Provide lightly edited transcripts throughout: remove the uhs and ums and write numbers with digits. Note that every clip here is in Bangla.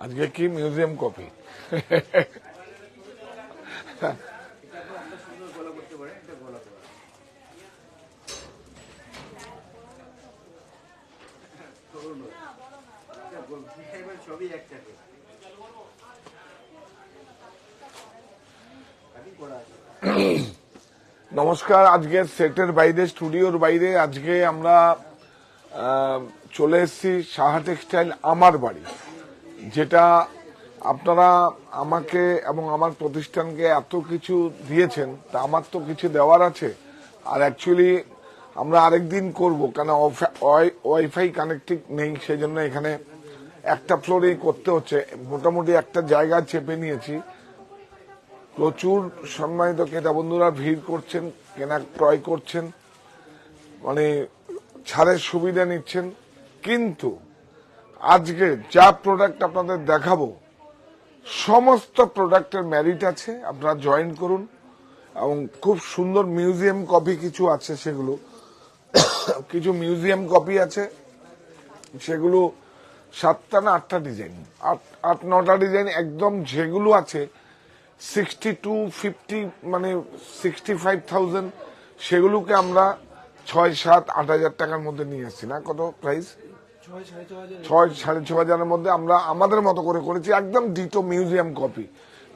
আজকে কি মিউজিয়াম কপি। নমস্কার। আজকে সেটের বাইরে, স্টুডিওর বাইরে আজকে আমরা চলে এসেছি সাহা টেক্সটাইল আমার বাড়ি, যেটা আপনারা আমাকে এবং আমার প্রতিষ্ঠানকে এত কিছু দিয়েছেন, তা আমার তো কিছু দেওয়ার আছে। আর অ্যাকচুয়ালি আমরা আরেকদিন করব, কেন ওয়াইফাই কানেক্টিং নেই, সেই জন্য এখানে একটা ফ্লোরেই করতে হচ্ছে। মোটামুটি একটা জায়গা চেপে নিয়েছি। প্রচুর সম্মানিত ক্রেতা বন্ধুরা ভিড় করছেন, কেনা ক্রয় করছেন, মানে ছাড়ের সুবিধা নিচ্ছেন। কিন্তু আজকে যা প্রোডাক্ট আপনাদের দেখাবো, সমস্ত প্রোডাক্টের মেরিট আছে। আপনারা জয়েন করুন। এবং খুব সুন্দর মিউজিয়াম কপি কিছু আছে, সেগুলো কিছু মিউজিয়াম কপি আছে, সেগুলো 7টা না 8টা ডিজাইন, 8-9টা ডিজাইন একদম, যেগুলো আছে 60-50 মানে 65,000, সেগুলোকে আমরা 6-7-8 হাজার টাকার মধ্যে নিয়ে আসছি। না, কত প্রাইস? 6-6.5 হাজারের মধ্যে আমরা আমাদের মতো করে করেছি, একদম ডিটো মিউজিয়াম কপি।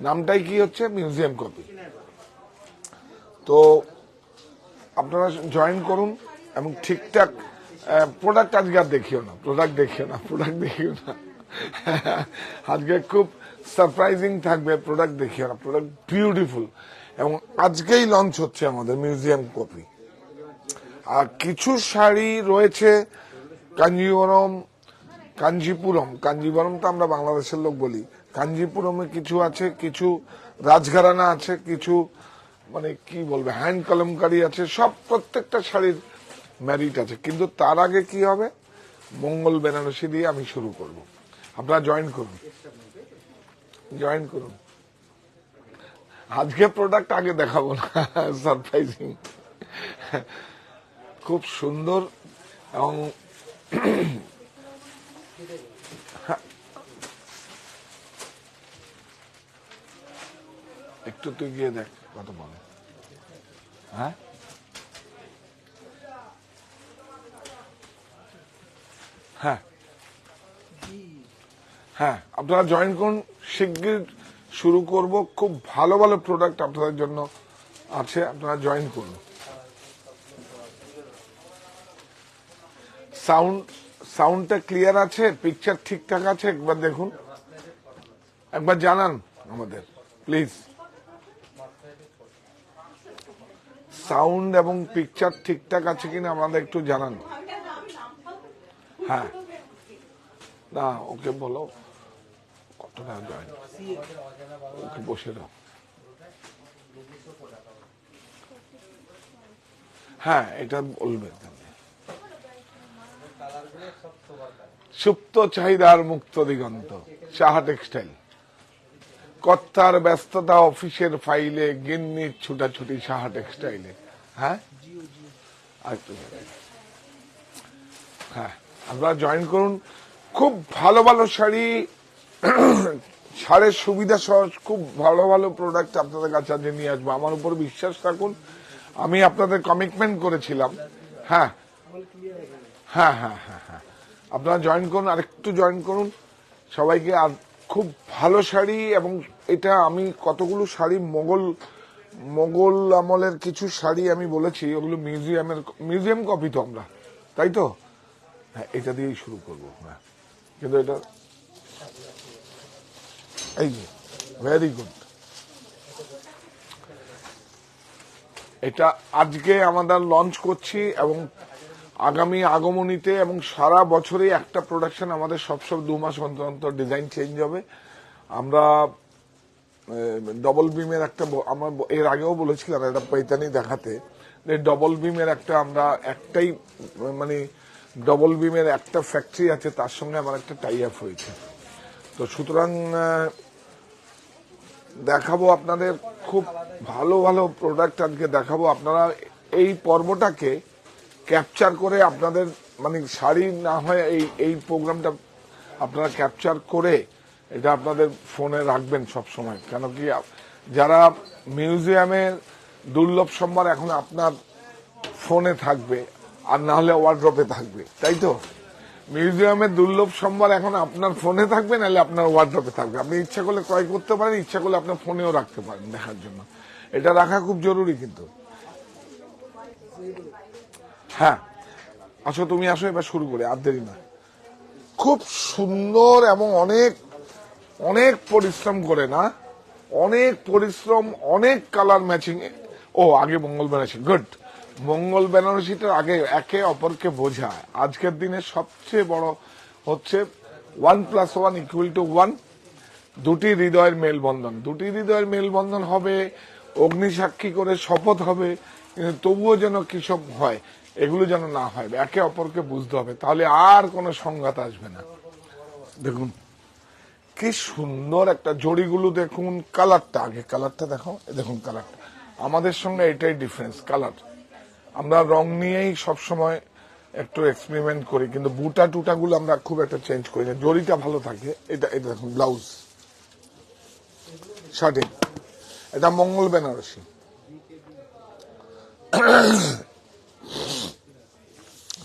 নামটাই কি হচ্ছে, মিউজিয়াম কপি। তো আপনারা জয়েন করুন এবং ঠিকঠাক প্রোডাক্ট আজকে আর দেখিও না, প্রোডাক্ট দেখিও না। আজকে খুব সারপ্রাইজিং থাকবে, প্রোডাক্ট দেখিও না, প্রোডাক্ট বিউটিফুল। এবং আজকেই লঞ্চ হচ্ছে আমাদের মিউজিয়াম কপি। আর কিছু শাড়ি রয়েছে কাঞ্জিপুরম তো আমরা বাংলাদেশের লোক বলি, কাঞ্জিপুরমে কিছু আছে, কিছু রাজঘরানা আছে, কিছু মানে কি বলবে হ্যান্ড কলমকারি আছে, সব প্রত্যেকটা শাড়ির ম্যারিট আছে। কিন্তু তার আগে কি হবে, মঙ্গল বেনারসি দিয়ে আমি শুরু করব। আপনারা জয়েন করুন। আজকে প্রোডাক্ট আগে দেখাবো না, সারপ্রাইজিং, খুব সুন্দর। এবং একটু তুই গিয়ে দেখ কত বলে। হ্যাঁ, আপনারা জয়েন করুন। শিগগির শুরু করব। খুব ভালো ভালো প্রোডাক্ট আপনাদের জন্য আছে, আপনারা জয়েন করুন। সাউন্ডটা ক্লিয়ার আছে? পিকচার ঠিকঠাক আছে? একবার দেখুন, একবার জানান আমাদের প্লিজ। সাউন্ড এবং পিকচার ঠিকঠাক আছে কিনা আমাদের একটু জানান। হ্যাঁ, না ওকে বলো কত টাকা জয়েন, ওকে বসে দাও। হ্যাঁ, এটা বলবে। সুপ্ত চাহিদার মুক্ত দিগন্ত, সাহা টেক্সটাইল। কর্তার ব্যস্ততা অফিসের ফাইলে, গিন্নির ছুটাছুটি সাহা টেক্সটাইলে। হ্যাঁ, আপনারা জয়েন করুন। খুব ভালো ভালো শাড়ি, ছাড়ের সুবিধা সহ খুব ভালো ভালো প্রোডাক্ট আপনাদের কাছে আজকে নিয়ে আসবো। আমার উপর বিশ্বাস রাখুন, আমি আপনাদের কমিটমেন্ট করেছিলাম। হ্যাঁ, আপনারা জয়েন করুন, আরেকটু জয়েন করুন সবাইকে। আর খুব ভালো শাড়ি, এবং এটা আমি কতগুলো শাড়ি মোগল আমলের কিছু শাড়ি আমি বলেছি, ওগুলো মিউজিয়াম কপি তো আমরা, তাই তো? হ্যাঁ, এটা দিয়েই শুরু করবো। হ্যাঁ, কিন্তু এটা এই যে ভেরি গুড। এটা আজকে আমাদের লঞ্চ করছি, এবং আগামী আগমনীতে এবং সারা বছরে একটা প্রোডাকশন আমাদের সব 2 মাস অন্তর অন্তর ডিজাইন চেঞ্জ হবে। আমরা ডবল বিমের একটা, আমার এর আগেও বলেছিলাম একটা পৈতানি দেখাতে, ডবল বিমের একটা, আমরা একটাই মানে ডবল বিমের একটা ফ্যাক্টরি আছে, তার সঙ্গে আমার একটা টাই আপ হয়েছে। তো সুতরাং দেখাবো আপনাদের খুব ভালো ভালো প্রোডাক্ট আজকে দেখাবো। আপনারা এই পর্বটাকে ক্যাপচার করে আপনাদের, মানে শাড়ি না হয় এই প্রোগ্রামটা আপনারা ক্যাপচার করে এটা আপনাদের ফোনে রাখবেন সব সময়, কেন কি যারা মিউজিয়ামের দুর্লভ সম্ভার এখন আপনার ফোনে থাকবে, আর না হলে ওয়ার্ড্রপে থাকবে, তাই তো? মিউজিয়ামের দুর্লভ সম্ভার এখন আপনার ফোনে থাকবে, নাহলে আপনার ওয়ার্ড্রপে থাকবে। আপনি ইচ্ছা করলে ক্রয় করতে পারেন, ইচ্ছা করলে আপনার ফোনেও রাখতে পারেন দেখার জন্য। এটা রাখা খুব জরুরি কিন্তু। হ্যাঁ, আসো, তুমি আসো, এবার শুরু করে, আর দেরি না। খুব সুন্দর এবং অনেক অনেক পরিশ্রম করে, না অনেক পরিশ্রম, অনেক কালার ম্যাচিং। ও আগে মঙ্গল বেনারসি, গুড। মঙ্গল বেনারসিটার আগে একে অপরকে বোঝায়। আজকের দিনে সবচেয়ে বড় হচ্ছে 1+1=1, দুটি হৃদয়ের মেলবন্ধন। দুটি হৃদয়ের মেলবন্ধন হবে, অগ্নিসাক্ষী করে শপথ হবে, কিন্তু তবুও যেন কি সব হয়, এগুলো যেন না হয়, একে অপরকে বুঝতে হবে, তাহলে আর কোনো সংঘাত আসবে না। দেখুন কি সুন্দর একটা জড়িগুলো, দেখুন কালারটা, আগে কালারটা দেখো, দেখুন কালারটা আমাদের সঙ্গে এটাই ডিফারেন্স, কালার। আমরা রং নিয়েই সবসময় একটু এক্সপেরিমেন্ট করি, কিন্তু বুটা টুটা গুলো আমরা খুব একটা চেঞ্জ করি না, জড়িটা ভালো থাকে। এটা এটা দেখুন ব্লাউজ, শার্টিং, এটা মঙ্গল বেনারসি।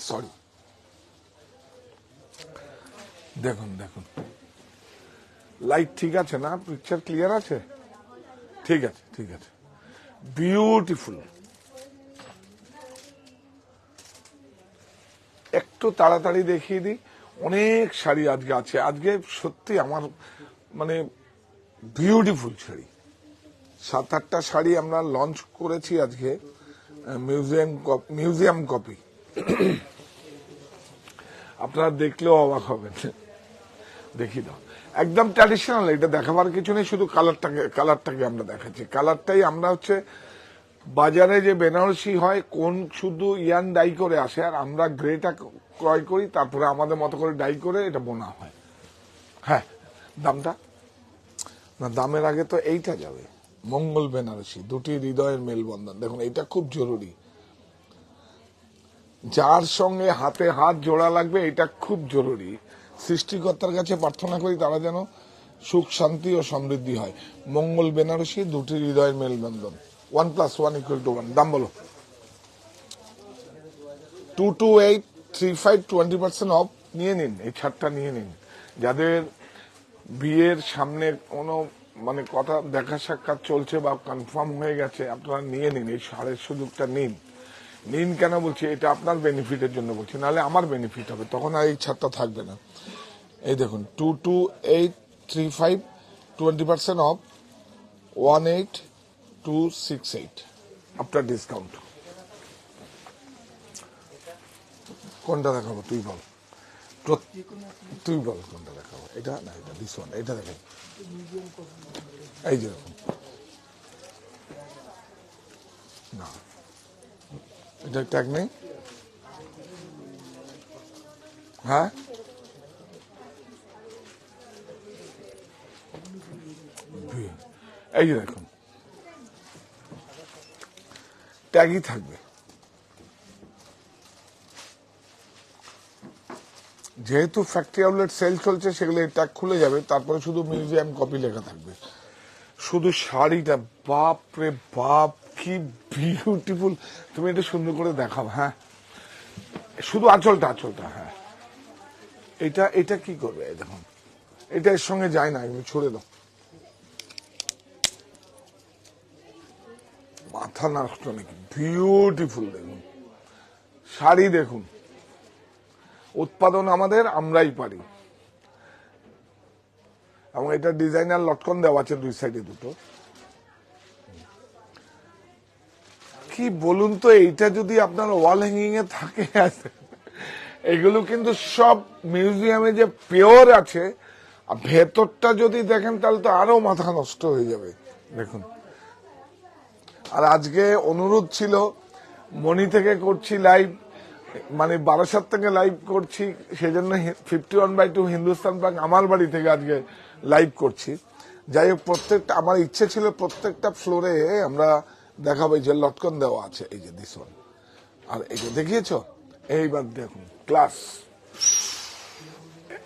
সরি, দেখুন দেখুন লাইট ঠিক আছে না? পিকচার ক্লিয়ার আছে? ঠিক আছে, ঠিক আছে, বিউটিফুল। একটু তাড়াতাড়ি দেখিয়ে দিই, অনেক শাড়ি আজকে আছে। আজকে সত্যি আমার মানে বিউটিফুল শাড়ি, 7-8টা শাড়ি আমরা লঞ্চ করেছি আজকে, মিউজিয়াম কপি। আপনারা দেখলেও অবাক হবেন। দেখি দাও, একদম ট্র্যাডিশনাল, এটা দেখাবার কিছু নেই, শুধু কালারটাকে আমরা দেখাচ্ছি। কালারটাই আমরা হচ্ছে বাজারে যে বেনারসি হয় কোন শুধু ইয়ান ডাই করে আসে, আর আমরা গ্রেটা ক্রয় করি, তারপরে আমাদের মতো করে ডাই করে এটা বোনা হয়। হ্যাঁ, দামটা না, দামের আগে তো এইটা যাবে, মঙ্গল বেনারসি, দুটি হৃদয়ের মেলবন্ধন। দেখুন এটা খুব জরুরি, যার সঙ্গে হাতে হাত জোড়া লাগবে এটা খুব জরুরি। সৃষ্টিকর্তার কাছে প্রার্থনা করি তারা যেন সুখ শান্তি ও সমৃদ্ধি হয়। মঙ্গল বেনারসি, দুটি হৃদয়ের মেলবন্ধন, 1+1=1। দাম বলো? 22835, 20% অফ। নিয়ে নিন, এই ছাড়টা নিয়ে নিন। যাদের বিয়ের সামনে কোনো মানে কথা দেখা সাক্ষাৎ চলছে বা কনফার্ম হয়ে গেছে, আপনারা নিয়ে নিন, এই ছাড়ের সুযোগটা নিন। নিন কেন বলছি, এটা আপনার বেনিফিটের জন্য বলছি, নাহলে আমার বেনিফিট হবে, তখন আর এই ছাড়টা থাকবে না। এই দেখুন 22835, 20% অফ, 18268 আফটার ডিসকাউন্ট। কোনটা দেখাবো তুই বল? তুই বল কোনটা দেখাবো? এটা না, এটা দিস ওয়ান, এটা দেখাবো। এই যে দেখুন, না এটা ট্যাগ নেই। হ্যাঁ, এই যে দেখুন ট্যাগই থাকবে। যেহেতু ফ্যাক্টরি আউটলেট সেল চলছে, সেগুলো ট্যাগ খুলে যাবে, তারপরে শুধু মিউজিয়াম কপি লেখা থাকবে। শুধু শাড়িটা, বাপ রে বাপ, কি বিউটিফুল। তুমি এটা সুন্দর করে দেখাও। হ্যাঁ, শুধু আঁচলটা, আঁচলটা। হ্যাঁ, এটা এটা কি করবে? দেখুন এটা এর সঙ্গে যায় না, এমনি ছুড়ে দাও, মাথা নষ্ট নাকি। বিউটিফুল দেখুন শাড়ি, দেখুন উৎপাদন আমাদের, আমরাই পারি। এবং এটা ডিজাইনার লটকন দেওয়া আছে দুই সাইডে দুটো। কি বলুন তো, এইটা যদি আপনার ওয়াল হ্যাঙ্গিং এ থাকে, এগুলো কিন্তু সব মিউজিয়ামে যে পিওর আছে, ভেতরটা যদি দেখেন তাহলে তো আরো মাথা নষ্ট হয়ে যাবে। দেখুন, আর আজকে অনুরোধ ছিল, মনি থেকে করছি লাইভ, মানে 12 থেকে লাইভ করছি, সেজন্য 51/2 হিন্দুস্তান ব্যাংক আমার বাড়ি থেকে আজকে লাইভ করছি। যাই হোক, প্রত্যেকটা আমার ইচ্ছে ছিল প্রত্যেকটা ফ্লোরে আমরা দেখাবো যে লটকন দেওয়া আছে, এই যে দিস ওয়ান। আর এই যে দেখিয়েছ, এইবার দেখুন ক্লাস।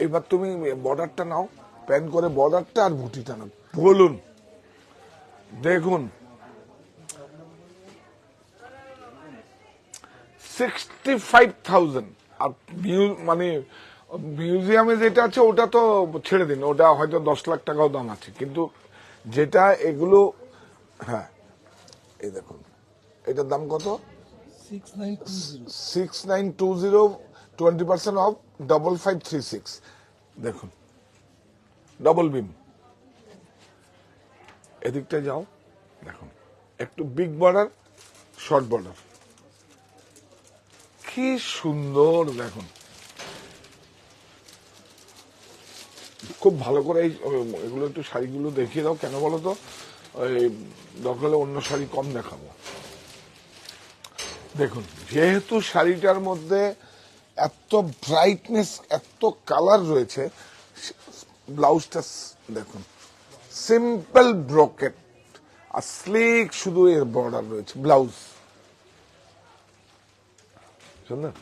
এইবার তুমি বর্ডারটা নাও, প্যান করে বর্ডারটা আর বুটিটা না, বলুন দেখুন 65,000। আর মানে মিউজিয়ামে যেটা আছে ওটা তো ছেড়ে দিন, ওটা হয়তো 10 লাখ টাকাও দাম আছে, কিন্তু যেটা এগুলো, হ্যাঁ এই দেখুন এটার দাম কত, 6920, 20% অফ 5536। দেখুন ডবল বিম, এদিকটা যাও দেখুন, একটু বিগ বর্ডার, শর্ট বর্ডার, কি সুন্দর দেখুন। খুব ভালো করে এগুলো একটু শাড়িগুলো দেখিয়ে দাও, কেন বলো তো, দরকার হলে অন্য শাড়ি কম দেখাবো। দেখুন যেহেতু শাড়িটার মধ্যে এত ব্রাইটনেস, এত কালার রয়েছে, ব্লাউজটা দেখুন সিম্পল ব্রোকেট আর স্লিক, শুধু এর বর্ডার রয়েছে, ব্লাউজ সুন্দর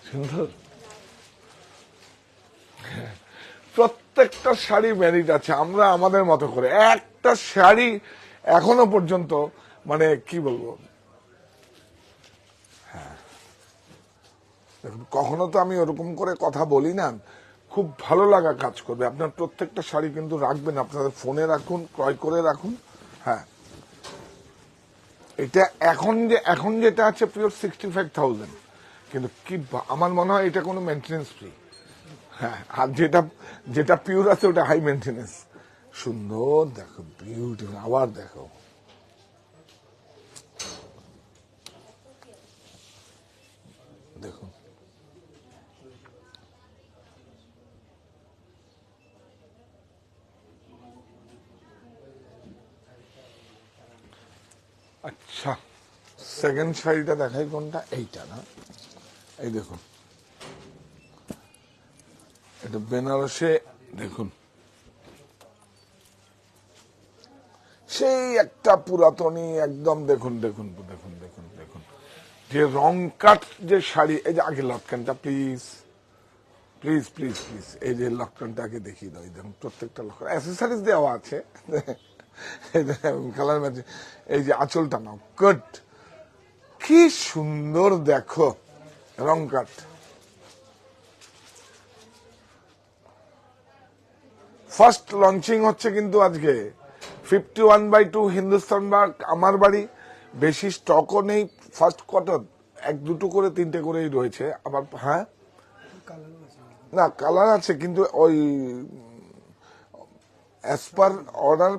সুন্দর। প্রত্যেকটা শাড়ি মেরিট আছে, আমরা আমাদের মতো করে একটা শাড়ি এখনো পর্যন্ত, মানে কি বলবো, হ্যাঁ দেখুন কখনো তো আমি ওরকম করে কথা বলি না, খুব ভালো লাগা কাজ করবে। আপনার প্রত্যেকটা শাড়ি কিন্তু রাখবেন, আপনাদের ফোনে রাখুন, ক্রয় করে রাখুন। হ্যাঁ এটা এখন যেটা আছে পিওর 65,000, কিন্তু কি আমার মনে হয় এটা কোনো মেনটেনেন্স ফ্রি। হ্যাঁ আর যেটা পিওর আছে ওটা হাই মেনটেনেন্স। সুন্দর দেখো, বিউটিফুল, আবার দেখো দেখুন, আচ্ছা সেকেন্ড শাড়িটা দেখাই, কোনটা, এইটা না, এই দেখুন এটা বেনারসে, দেখুন সেই একটা পুরাতনী একদম, দেখুন দেখুন দেখুন দেখুন দেখুন, যে রং কাট যে শাড়ি, এই যে আগে লটকানটা প্লিজ প্লিজ প্লিজ প্লিজ, এই যে লটকানটা আগে দেখিয়ে দাও, দেখুন প্রত্যেকটা লটকান অ্যাসেসরিজ দেওয়া আছে, কালার ম্যাচিং, এই যে আঁচলটা নাও, কট কি সুন্দর দেখো, রং কাট। ফার্স্ট লঞ্চিং হচ্ছে কিন্তু আজকে 51/2 হিন্দুস্তান বাগ আমার বাড়ি, বেশি স্টকও নেই, ফার্স্ট কটন, এক দুটো করে তিনটে করেই রয়েছে আবার। হ্যাঁ না কালার আছে, কিন্তু ওই অ্যাজ পার অর্ডার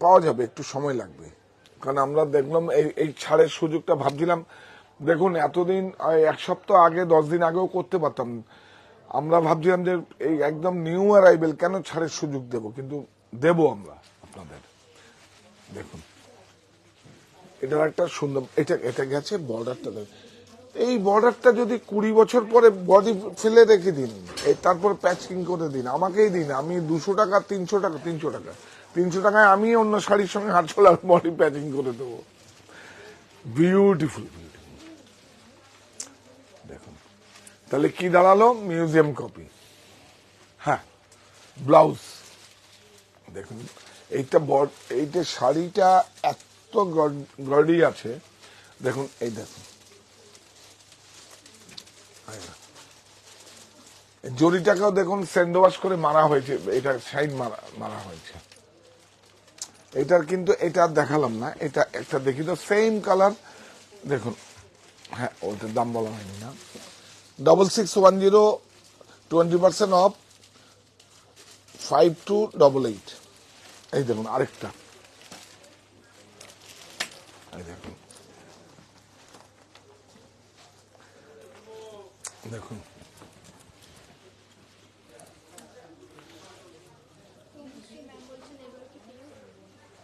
পাওয়া যাবে, একটু সময় লাগবে, কারণ আমরা দেখলাম এই ছাড়ের সুযোগটা ভাবছিলাম, দেখুন এতদিন এক সপ্তাহ আগে 10 দিন আগেও করতে পারতাম, আমরা ভাবছিলাম যে এই একদম নিউ অ্যারাইভেল কেন ছাড়ের সুযোগ দেব, কিন্তু দেব আমরা আপনাদের। দেখুন এটার একটা সুন্দর, এটা গেছে বর্ডারটা, এই বর্ডারটা যদি 20 বছর পরে বডি ফেলে রেখে দিন, তারপর প্যাচিং করে দিন, আমাকেই দিন, আমি 200 টাকা 300 টাকা 300 টাকায় আমি অন্য শাড়ির সঙ্গে আঁচল আর বডি প্যাচিং করে দেবো। বিউটিফুল দেখুন, তাহলে কি দাঁড়ালো, মিউজিয়াম কপি। হ্যাঁ ব্লাউজ দেখুন, এইটা শাড়িটা এত গড়ি আছে, দেখুন এই দেখুন জরিটাকেও দেখুন স্যান্ডওয়াশ করে মারা হয়েছে, এটা সাইড মারা হয়েছে। এটার কিন্তু এটা দেখালাম না, এটা একটা দেখি তো, সেম কালার দেখুন। হ্যাঁ ওটার দাম বলা হয়নি না, 6610, 20% অফ 5288। এই দেখুন আরেকটা, এই দেখুন দেখুন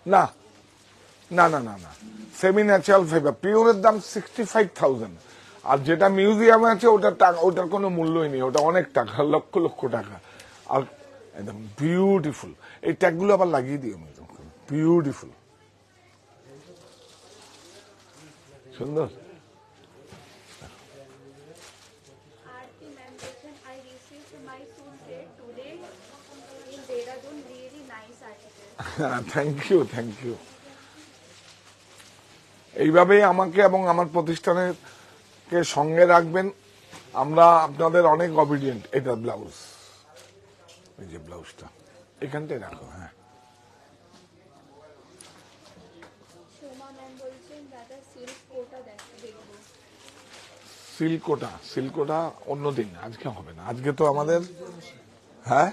না না না না না, সেমি ন্যাচারাল ফাইবার, পিওরের দাম 65,000, আর যেটা মিউজিয়ামে আছে ওটার কোনো মূল্যই নেই, ওটা অনেক টাকা, লক্ষ লক্ষ টাকা। আর একদম বিউটিফুল, এই ট্যাগগুলো আবার লাগিয়ে দিও, বিউটিফুল সুন্দর। Aarti ma'am, listen, I received my suit date today thank you, thank you. এইভাবেই আমাকে এবং আমার প্রতিষ্ঠানের কে সঙ্গে রাখবেন। আমরা আপনাদের অনেক অবিডিয়েন্ট। এটা ব্লাউজ, এই যে ব্লাউজটা এখানটায় রাখো। হ্যাঁ, সিল্কোটা অন্যদিন, আজকে হবে না। আজকে তো আমাদের, হ্যাঁ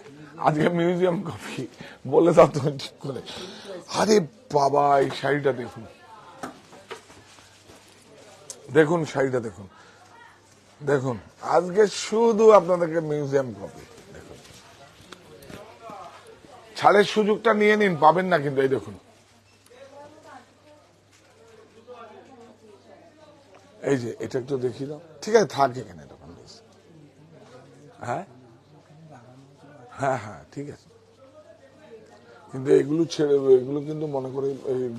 আজকে মিউজিয়াম কপি বলে দাও তুমি ঠিক করে। আরে বাবা, এই শাড়িটা দেখুন, দেখুন শাড়িটা দেখুন, দেখুন আজকে শুধু আপনাদেরকে মিউজিয়াম কপি। দেখুন, ছাড়ের সুযোগটা নিয়ে নিন, পাবেন না কিন্তু। এই দেখুন, এই যে এটা একটু দেখিয়ে দাও। ঠিক আছে, থাক এখানে তখন। হ্যাঁ হ্যাঁ হ্যাঁ, ঠিক আছে, কিন্তু এগুলো ছেড়ে, এগুলো কিন্তু মনে করে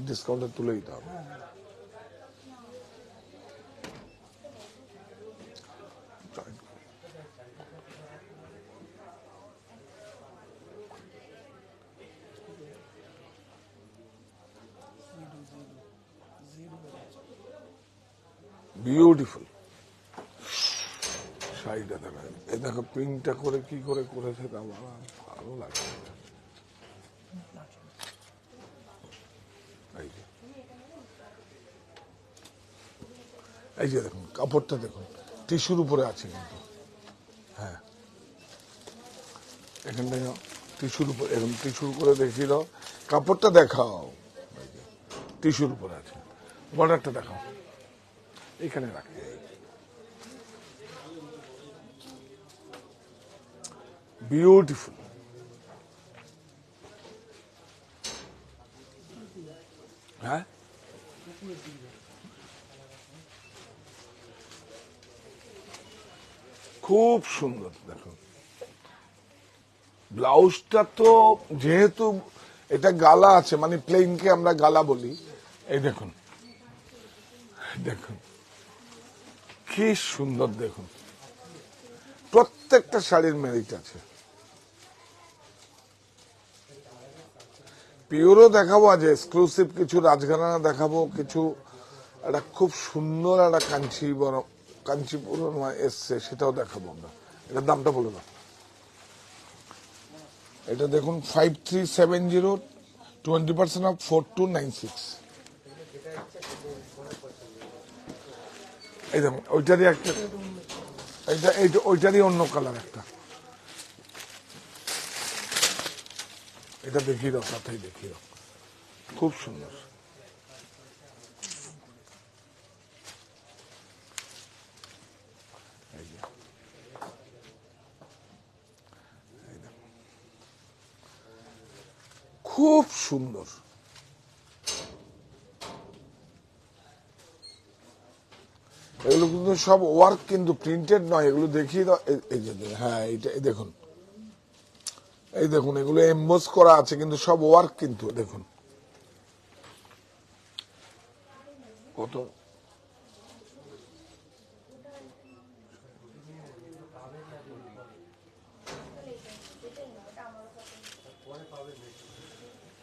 ডিসকাউন্টে তুলে দিতে হবে। বিউটিফুল শাড়িটা দেখা, এই দেখো প্রিন্টটা করে কি করে করেছে, তা ভালো লাগে। এই যে দেখুন কাপড়টা দেখুন, টিস্যুর উপরে আছে কিন্তু। হ্যাঁ, এখানটা টিস্যুর উপরে, এরকম টিস্যুর উপরে দেখিয়ে দাও। কাপড়টা দেখাও, টিস্যুর উপরে আছে। বর্ডারটা দেখাও, এখানে রাখি। বিউটিফুল। হ্যাঁ, খুব সুন্দর। দেখুন ব্লাউজটা তো, যেহেতু এটা গালা আছে, মানে প্লেনকে আমরা গালা বলি। এই দেখুন, দেখুন কি সুন্দর। দেখুন প্রত্যেকটা শাড়ির মেরিট আছে। পিওরও দেখাবো, আজ এক্সক্লুসিভ কিছু রাজঘরানা দেখাবো, কিছু একটা খুব সুন্দর একটা কাঞ্চিপুরম এসছে, সেটাও দেখাবো আমরা। এটার দামটা বলে দাও। এটা দেখুন 5370, 20% অফ 4296। এই দেখুন ওইটারই একটা, এইটা ওইটারই অন্য কালার একটা। এটা দেখিয়ে দাও, সাথেই দেখিয়ে দাও, খুব সুন্দর। খুব সুন্দর। এগুলো কিন্তু সব ওয়ার্ক, কিন্তু প্রিন্টেড নয়। এগুলো দেখিয়ে দাও। এই যে, হ্যাঁ এইটা দেখুন, এই দেখুন এগুলো এমবোস করা আছে, কিন্তু সব ওয়ার্ক কিন্তু। দেখুন কত,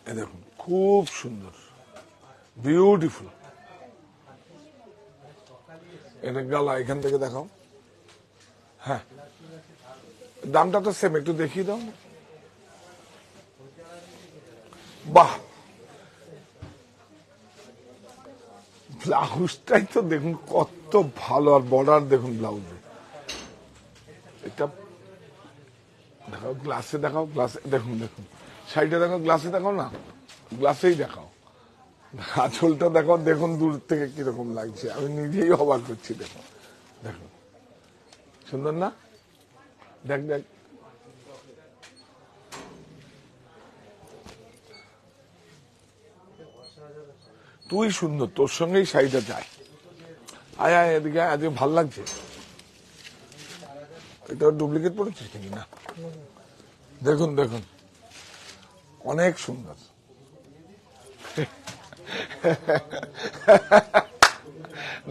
এই দেখুন খুব সুন্দর, বিউটিফুল। এটা গালা, এখান থেকে দেখাও। হ্যাঁ, দামটা তো সেম, একটু দেখিয়ে দাও। বাহ, ব্লাউজটাই তো দেখুন কত ভালো, আর বর্ডার দেখুন ব্লাউজে। এটা দেখাও, গ্লাসে দেখাও, গ্লাসে দেখুন, দেখুন শাড়িটা দেখাও, গ্লাসে দেখাও না, গ্লাসেই দেখাও। আঁচলটা দেখাও, দেখুন দূর থেকে কিরকম লাগছে, আমি নিজেই অবাক হচ্ছি। দেখুন, দেখুন সুন্দর না? দেখ দেখ, তুই সুন্দর, তোর সঙ্গেই শাড়িটা যায়। আয় আয় এদিকে, আজকে ভাল লাগছে। এটা ডুপ্লিকেট পড়েছিস নাকি? না, দেখুন দেখুন অনেক সুন্দর।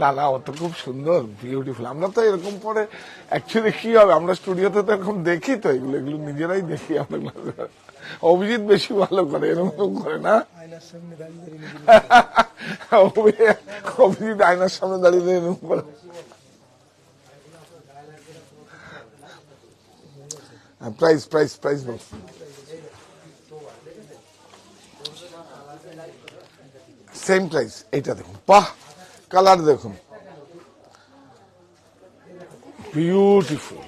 না না, ও তো খুব সুন্দর, বিউটিফুল। আমরা তো এরকম পরে অ্যাকচুয়ালি কি হবে, আমরা স্টুডিওতে তো এরকম দেখি, তো এগুলো এগুলো নিজেরাই দেখি আমরা। অভিজিৎ বেশি ভালো করে, এরকম করে না? অভিজিৎ আয়নার সামনে দাঁড়িয়ে এরকম করে। প্রাইস প্রাইস প্রাইস বল। Same price. এইটা দেখুন, বাহ, কালার দেখুন, বিউটিফুল,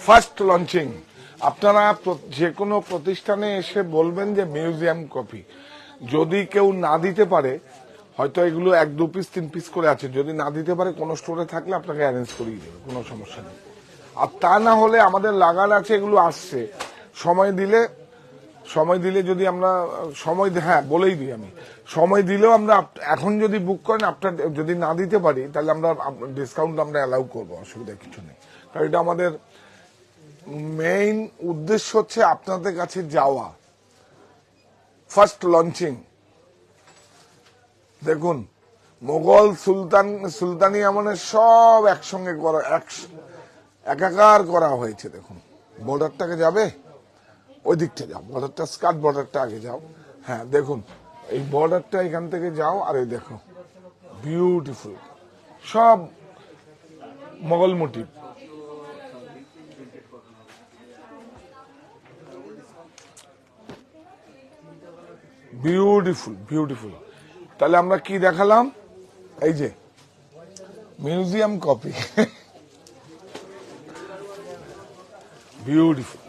ফার্স্ট লঞ্চিং। আপনারা যে কোনো প্রতিষ্ঠানে এসে বলবেন যে মিউজিয়াম কপি। যদি কেউ না দিতে পারে, হয়তো এগুলো 1-2 পিস 3 পিস করে আছে, যদি না দিতে পারে কোনো স্টোরে থাকলে আপনাকে অ্যারেঞ্জ করিয়ে দেবে, কোনো সমস্যা নেই। আর তা না হলে আমাদের লাগান আছে, এগুলো আসছে, সময় দিলে যদি আমরা হ্যাঁ বলেই দিই, আমি সময় দিলেও আমরা এখন যদি বুক করেন, আপনার যদি না দিতে পারি তাহলে আমরা ডিসকাউন্ট আমরা অ্যালাউ করবো, অসুবিধা কিছু নেই। কারণ এটা আমাদের মেইন উদ্দেশ্য হচ্ছে আপনাদের কাছে যাওয়া। ফার্স্ট লঞ্চিং দেখুন, মোগল সুলতানি আমলের সব একসঙ্গে করা, একাকার করা হয়েছে। দেখুন বর্ডারটাকে যাবে, ওই দিকটা যাও, বর্ডারটা স্কার্ট বর্ডারটা আগে যাও। হ্যাঁ দেখুন, এই বর্ডারটা এখান থেকে যাও, আর এই দেখো বিউটিফুল, সব মোগল মোটিভ। Beautiful beautiful. তাহলে আমরা কি দেখালাম? এই যে মিউজিয়াম কপি, বিউটিফুল।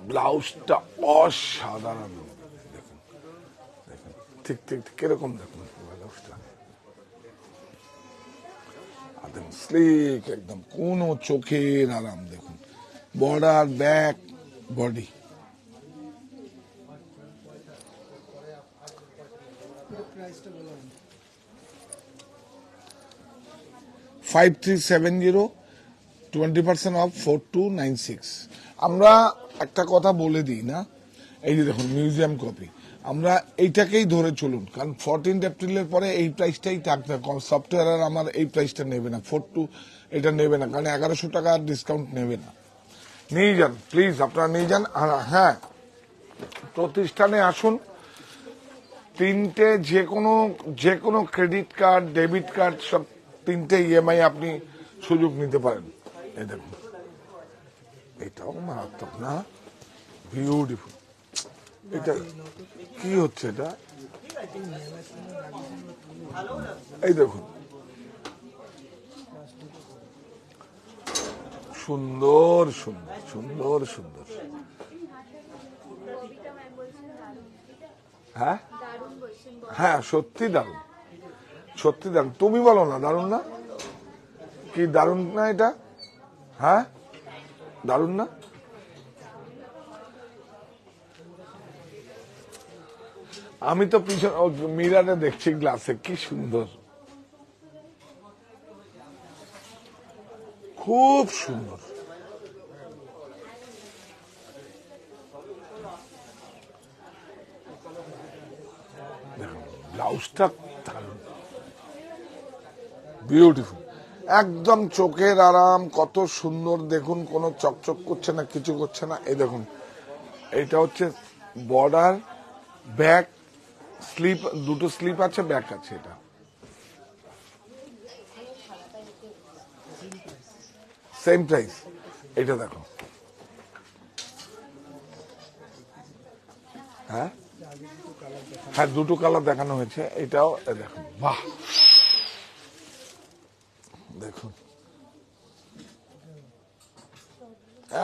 ব্লাউজটা অসাধারণ, দেখুন দেখুন, ঠিক ঠিক কিরকম দেখুন ব্লাউজটা, একদম স্লিক, একদম কোনো চোখের আরাম। দেখুন বর্ডার, ব্যাক, বডি, $5370, 20% অফ 4296। আমরা একটা কথা বলে দিই না, এই যে দেখুন মিউজিয়াম কপি, আমরা এইটাকেই ধরে চলুন, কারণ 14 এপ্রিলের পরে এই প্রাইসটাই থাকবে। সফটওয়্যার আর আমার এই প্রাইসটা নেবে না, 42 এটা নেবে না, কারণ 1100 টাকা ডিসকাউন্ট নেবে না। নিয়ে যান প্লিজ, আপনারা নিয়ে যান। আর হ্যাঁ, প্রতিষ্ঠানে আসুন, তিনটে যে কোনো ক্রেডিট কার্ড, ডেবিট কার্ড, সব 3টে ইএমআই আপনি সুযোগ নিতে পারেন। এই দেখুন, এটাও মারাত্মক না, বিউটিফুল। এটা কি হচ্ছে? এটা এই দেখুন, সুন্দর সুন্দর সুন্দর সুন্দর। হ্যাঁ হ্যাঁ, সত্যি দারুণ, সত্যি দারুণ। তুমি বলো না দারুণ না? কি দারুণ না এটা? হ্যাঁ দারুণ না? আমি তো পিছনে মিরারে দেখছি, গ্লাসে, কি সুন্দর, খুব সুন্দর। দেখুন ব্লাউজটা দারুণ, বিউটিফুল, একদম চোখের আরাম, কত সুন্দর। দেখুন কোনো চকচক করছে না, কিছু করছে না। এই দেখুন, এটা হচ্ছে বর্ডার, ব্যাক, স্লিপ, দুটো স্লিপ আছে, ব্যাক আছে। এটা সেম প্রাইস। এটা দেখো, হ্যাঁ হ্যাঁ, দুটো কালার দেখানো হয়েছে। এটাও দেখুন, বাহ, দেখুন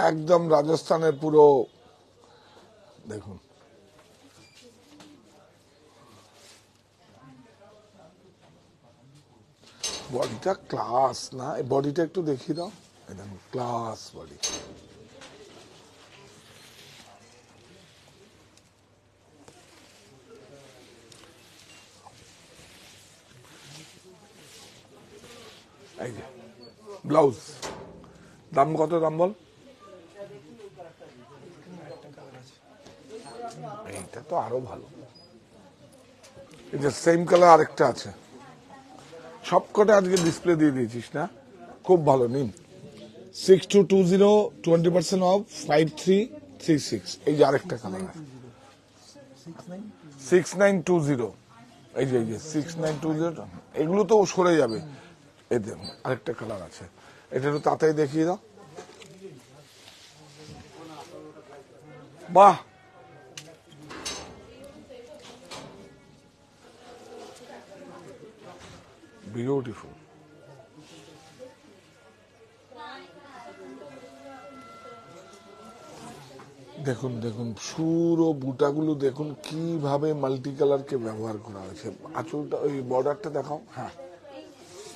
একদম রাজস্থানের পুরো, দেখুন বডিটা ক্লাস না? এই বডিটা একটু দেখিয়ে দাও, একদম ক্লাস বডি। এই যে ব্লাউজ, দাম কত? দাম বল। এইটা তো আরো ভালো। এই যে সেম কালার আরেকটা আছে, সবকটা আজকে ডিসপ্লে দিয়ে দিয়েছিস না? খুব ভালো নিন 6220 20% অফ 5336 এই যে আরেকটা কালার 6920 এই যে 6920 এগুলো তো সরে যাবে এই দেখুন আরেকটা কালার আছে এটা একটু তাড়াতাড়ি দেখিয়ে দাও বাহ বিউটিফুল দেখুন দেখুন সুর ও বুটাগুলো দেখুন কিভাবে মাল্টি কালারকে ব্যবহার করা হয়েছে আঁচলটা ওই বর্ডারটা দেখাও হ্যাঁ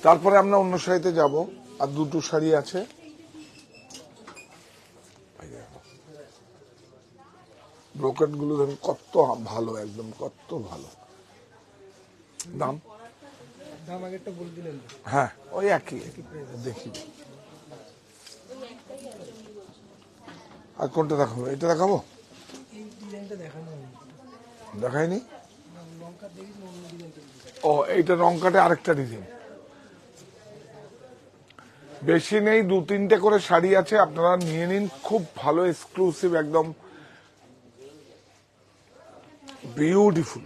তারপরে আমরা অন্য শাড়িতে যাব আর দুটো শাড়ি আছে ব্রোকেট গুলো দেখুন কত ভালো একদম কত ভালো দাম দাম আগেরটা বলে দিলেন হ্যাঁ ওই একই দেখি আর কোনটা দেখাবো এটা দেখাবো এই ডিজাইনটা দেখানো হয়নি দেখায়নি লঙ্কা দেখি অন্য ডিজাইনটা ও এইটা রং কাটে আরেকটা ডিজাইন বেশি নেই 2-3টে করে শাড়ি আছে আপনারা নিয়ে নিন খুব ভালো এক্সক্লুসিভ একদম বিউটিফুল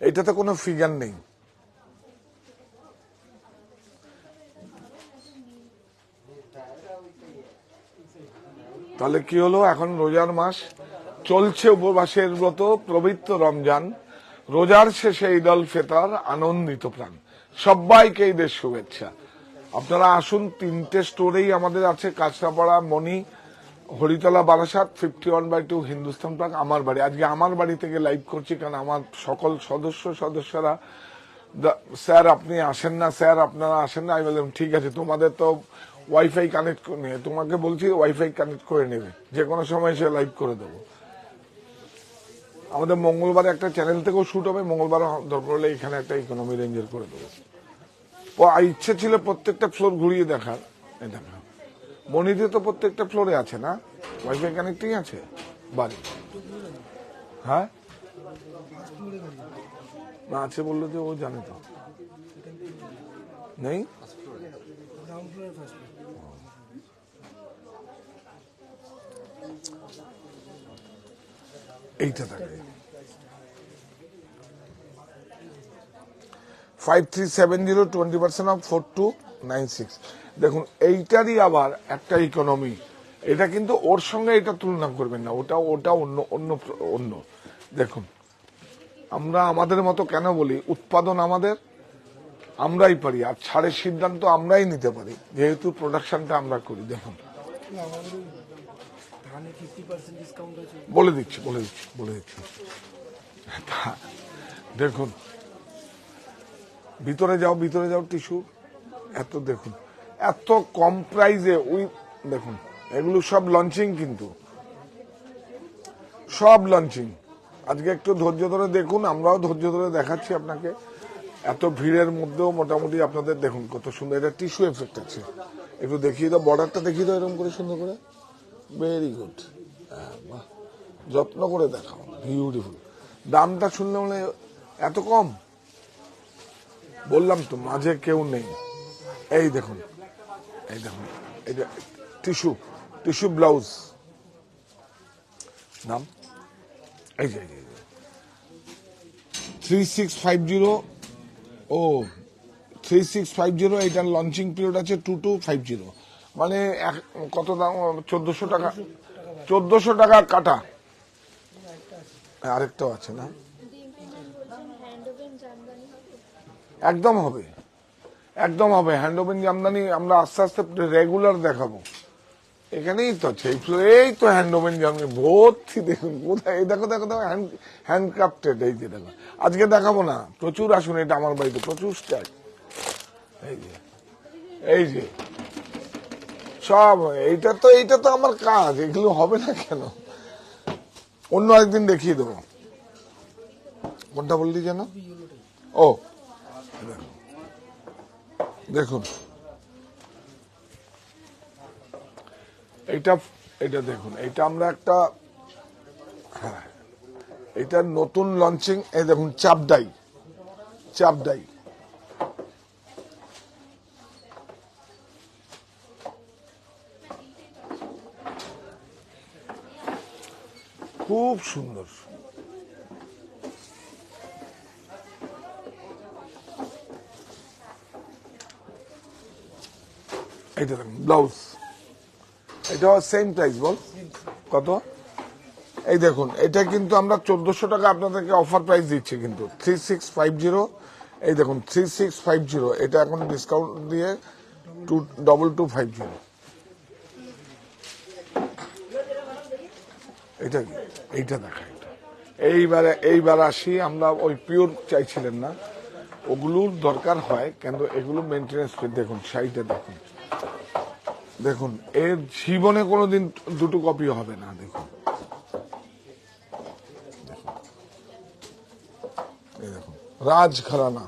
এটাতে কোনো ফিগার নেই তাহলে কি হলো এখন রোজার মাস চলছে উপবাসের ব্রত পবিত্র রমজান রোজার শেষে ঈদ উল ফিতর আনন্দিত প্রাণ সবাইকে ঈদের শুভেচ্ছা আপনারা আসুন 3টে স্টোরেই আমাদের আছে কাঁচরাপাড়া মণি হরিতলা বারাসাত 51/2 হিন্দুস্তান পার্ক আমার বাড়ি আজকে আমার বাড়ি থেকে লাইভ করছি কারণ আমার সকল সদস্যরা স্যার আপনি আসেন না স্যার আপনারা আসেন না আমি বললাম ঠিক আছে তোমাদের তো ওয়াইফাই কানেক্ট করে তোমাকে বলছি ওয়াইফাই কানেক্ট করে নেবে যে কোনো সময় এসে লাইভ করে দেবো আমাদের মঙ্গলবারে একটা চ্যানেল থেকেও শুট হবে মঙ্গলবার দরকার হলে এখানে একটা ইকোনমি রেঞ্জের করে দেবো ইচ্ছে ছিল প্রত্যেকটা ফ্লোর ঘুরিয়ে দেখার এটা মনিতে তো প্রত্যেকটা ফ্লোরে আছে না ওয়াইফাই কানেক্টিং আছে বাড়ি হ্যাঁ না আছে বললো যে ও জানে তো নেই গ্রাউন্ড ফ্লোরে ফার্স্ট এইটা থাকে 5370 20% অফ 4296 দেখুন এইটারই আবার একটা ইকোনমি এটা কিন্তু ওর সঙ্গে এটা তুলনা করবেন না ওটা অন্য অন্য অন্য দেখুন আমরা আমাদের মতো কেন বলি উৎপাদন আমাদের আমরাই পারি আর ছাড়ের সিদ্ধান্ত আমরাই নিতে পারি যেহেতু প্রোডাকশনটা আমরা করি দেখুন আমাদের ধানে 50% ডিসকাউন্ট আছে বলে দিচ্ছি দেখুন ভিতরে যাও টিস্যু এত দেখুন এত কম প্রাইজে ওই দেখুন এগুলো সব লঞ্চিং কিন্তু সব লঞ্চিং আজকে একটু ধৈর্য ধরে দেখুন আমরাও ধৈর্য ধরে দেখাচ্ছি আপনাকে এত ভিড়ের মধ্যেও মোটামুটি আপনাদের দেখুন কত সুন্দর এটা টিস্যু এফেক্ট আছে একটু দেখিয়ে দাও বর্ডারটা দেখিয়ে দাও এরকম করে সুন্দর করে ভেরি গুড বাহ যত্ন করে দেখাও বিউটিফুল দামটা শুনলে মনে এত কম বললাম তো মাঝে কেউ নেই এই দেখুন এটা টিস্যু ব্লাউজ নাম এই যে 3650 ও 3650 এটার লঞ্চিং পিরিয়ড আছে 2250 মানে কত দাম 1400 টাকা কাটা আরেকটাও আছে না একদম হবে হ্যান্ডওভেন জামদানি আমরা আস্তে আস্তে রেগুলার দেখাবো এখানেই তো আছে এই তো হ্যান্ডওভেন জামদানি ভর্তি দেখুন কোথায় এই দেখো হ্যান্ডক্রাফটেড এই যে দেখো আজকে দেখাবো না প্রচুর আসুন এটা আমার বাড়িতে প্রচুর স্ট্যাক এই যে সব এইটা তো আমার কাজ এগুলো হবে না কেন অন্য একদিন দেখিয়ে দেবো কোনটা বললি যেন ও দেখুন এটা দেখুন এটা আমরা একটা হ্যাঁ এটা নতুন লঞ্চিং এই দেখুন চাপডাই খুব সুন্দর। এইটা দেখুন ব্লাউজ, এটা সেম প্রাইস বল কত? এই দেখুন এটা কিন্তু আমরা 1400 টাকা আপনাদেরকে অফার প্রাইস দিচ্ছি কিন্তু 3650। এই দেখুন 3650, এটা এখন ডিসকাউন্ট দিয়ে 2250। এটা কি? এইটা দেখা, এইবার আসি আমরা। ওই পিওর চাইছিলেন না, ওগুলোর দরকার হয় কিন্তু এগুলো মেনটেনেন্স। দেখুন শাড়িটা দেখুন, দেখুন এর জীবনে কোনোদিন দুটো কপি হবে না। দেখুন এই দেখুন রাজঘরানা।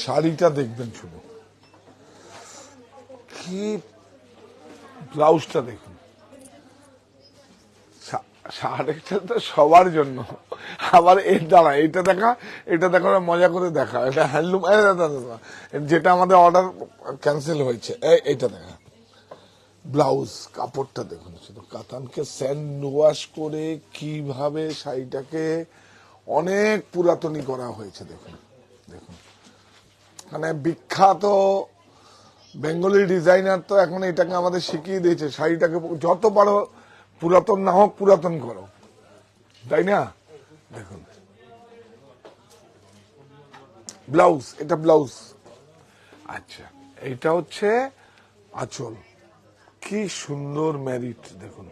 শাড়িটা দেখবেন শুধু, কি ব্লাউজটা দেখুন। শাড়িটা তো সবার জন্য, আবার এর দ্বারা এটা দেখা, এটা দেখা মজা করে দেখা। এটা হ্যান্ডলুম, যেটা আমাদের অর্ডার ক্যান্সেল হয়েছে। এইটা দেখা ব্লাউজ, কাপড়টা দেখুন শুধু। কাতানকে স্যান্ড ওয়াশ করে কিভাবে শাড়িটাকে অনেক পুরাতনী করা হয়েছে। দেখুন দেখুন, মানে বিখ্যাত বেঙ্গলি ডিজাইনার তো এখন এটাকে আমাদের শিখিয়ে দিয়েছে, শাড়িটাকে যত পারো পুরাতন না হোক পুরাতন করো, তাই না? দেখুন ব্লাউজ, এটা ব্লাউজ। আচ্ছা এটা হচ্ছে আঁচল, কি সুন্দর ম্যারিট দেখুন।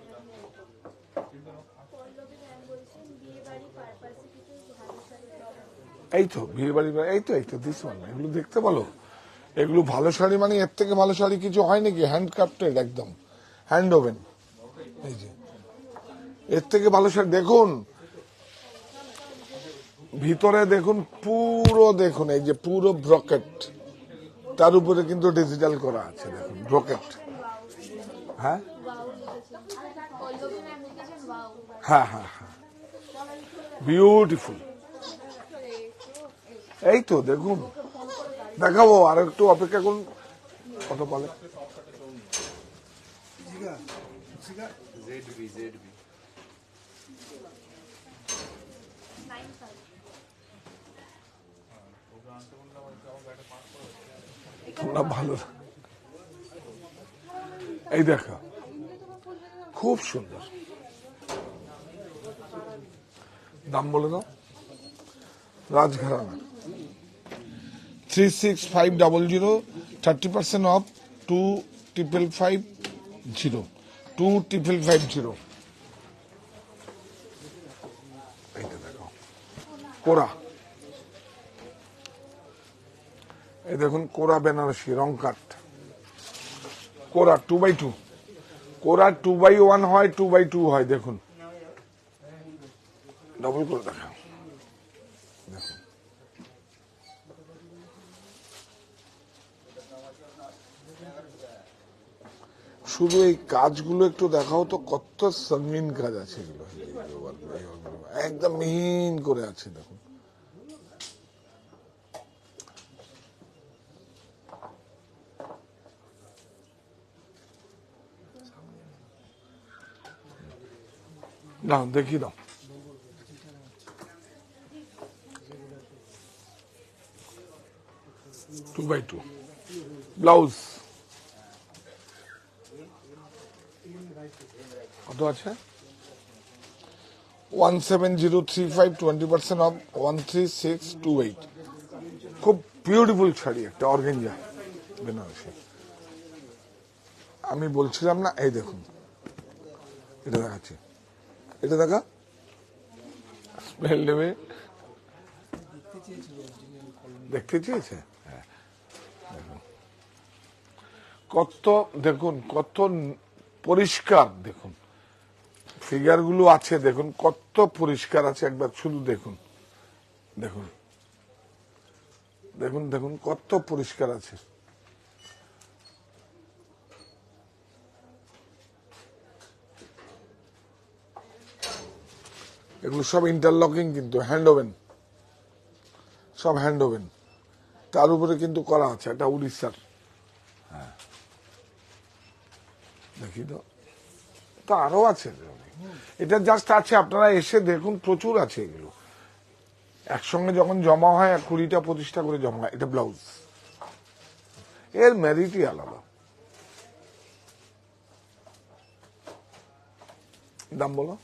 এই তো বিয়ে বাড়ি, এই তো দিস ওয়ান। এগুলো দেখতে বলো, এগুলো ভালো শাড়ি, মানে এর থেকে ভালো শাড়ি কিছু হয় নাকি? হ্যান্ডক্রাফটেড, একদম হ্যান্ড ওভেন। এই যে এর থেকে ভালো শাড়ি দেখুন, ভিতরে দেখুন পুরো, দেখুন এই যে পুরো ব্রকেট, তার উপরে কিন্তু ডিজিটাল করা আছে। দেখুন ব্রকেট। হ্যাঁ হ্যাঁ হ্যাঁ হ্যাঁ, বিউটিফুল। এই তো দেখুন, দেখাবো আর একটু অপেক্ষা করুন। কত বলে? তোমরা ভালো, এই দেখা খুব সুন্দর। দাম বলে দাও। রাজঘরানা 36500, 30% অফ 2550, 2550। এইটা দেখো কোরা, এই দেখুন কোরা বেনারসি রং কাট। কোরা 2x2, কোরা 2x1 হয়, 2x2 হয়। দেখুন ডবল করে দেখা, দেখুন শুধু এই কাজগুলো একটু দেখাও তো, কত সঙ্গীন কাজ আছে এগুলো, একদম মিহিন করে আছে। দেখুন না, দেখি দাও। টু বাই টু ব্লাউজ কত আছে? 17035, 20% অফ 13628। খুব বিউটিফুল শাড়ি, একটা অর্গানজা বেনারসি। আমি বলছিলাম না, এই দেখুন এটা দেখাচ্ছি, এটা দেখা, স্মেল নেবে, দেখতে চেয়েছে। হ্যাঁ দেখুন কত, দেখুন কত পরিষ্কার। দেখুন ফিগার গুলো আছে, দেখুন কত পরিষ্কার আছে, একবার শুধু দেখুন। দেখুন দেখুন দেখুন কত পরিষ্কার আছে। এগুলো সব ইন্টারলকিং, কিন্তু হ্যান্ড ওভেন, সব হ্যান্ড ওভেন। তার উপরে কিন্তু করা আছে একটা উড়িষ্যার। হ্যাঁ, দেখি তো, তো আরো আছে। এটা জাস্ট আছে, আপনারা এসে দেখুন, প্রচুর আছে এগুলো। একসঙ্গে যখন জমা হয় 20টা-25টা করে জমা হয়। এটা ব্লাউজ, এর মেরিটই আলাদা। দাম বলো।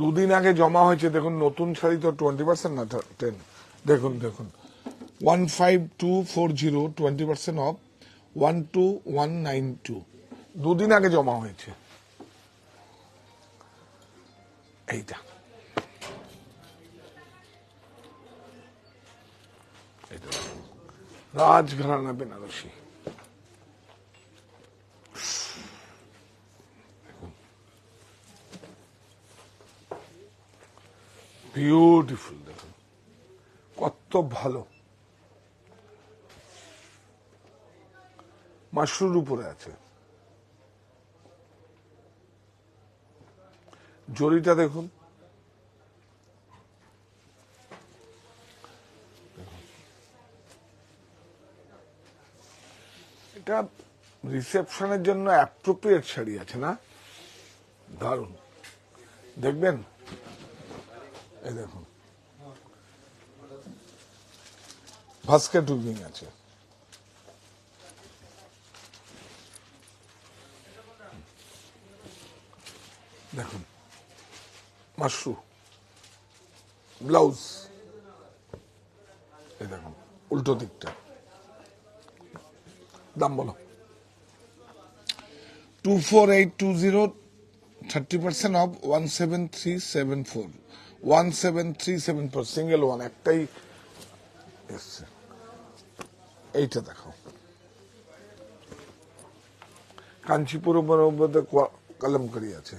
দুদিন আগে জমা হয়েছে, দেখুন নতুন শাড়ি তো 20% না 10। দেখুন দেখুন, 15240, 20% অফ, 12192, দুদিন আগে জমা হয়েছে। এইটা এটা রাজঘরানা বেনারসি, বিউটিফুল। দেখুন কত ভালো, মাশরুর উপরে আছে। জরিটা দেখুন, এটা রিসেপশনের জন্য অ্যাপ্রোপ্রিয়েট শাড়ি আছে না? দারুণ, দেখবেন। এই দেখুন, ভাস্কেট উইভিং আছে। দেখুন মাশরু ব্লাউজ, এই দেখুন উল্টো দিকটা। দাম বলো। 24820, 30% অফ, 17374, 17374, সিঙ্গেল ওয়ান, একটাই এসছে। এইটা দেখো, কাঞ্চিপুরম মধ্যে কলমকারি আছে।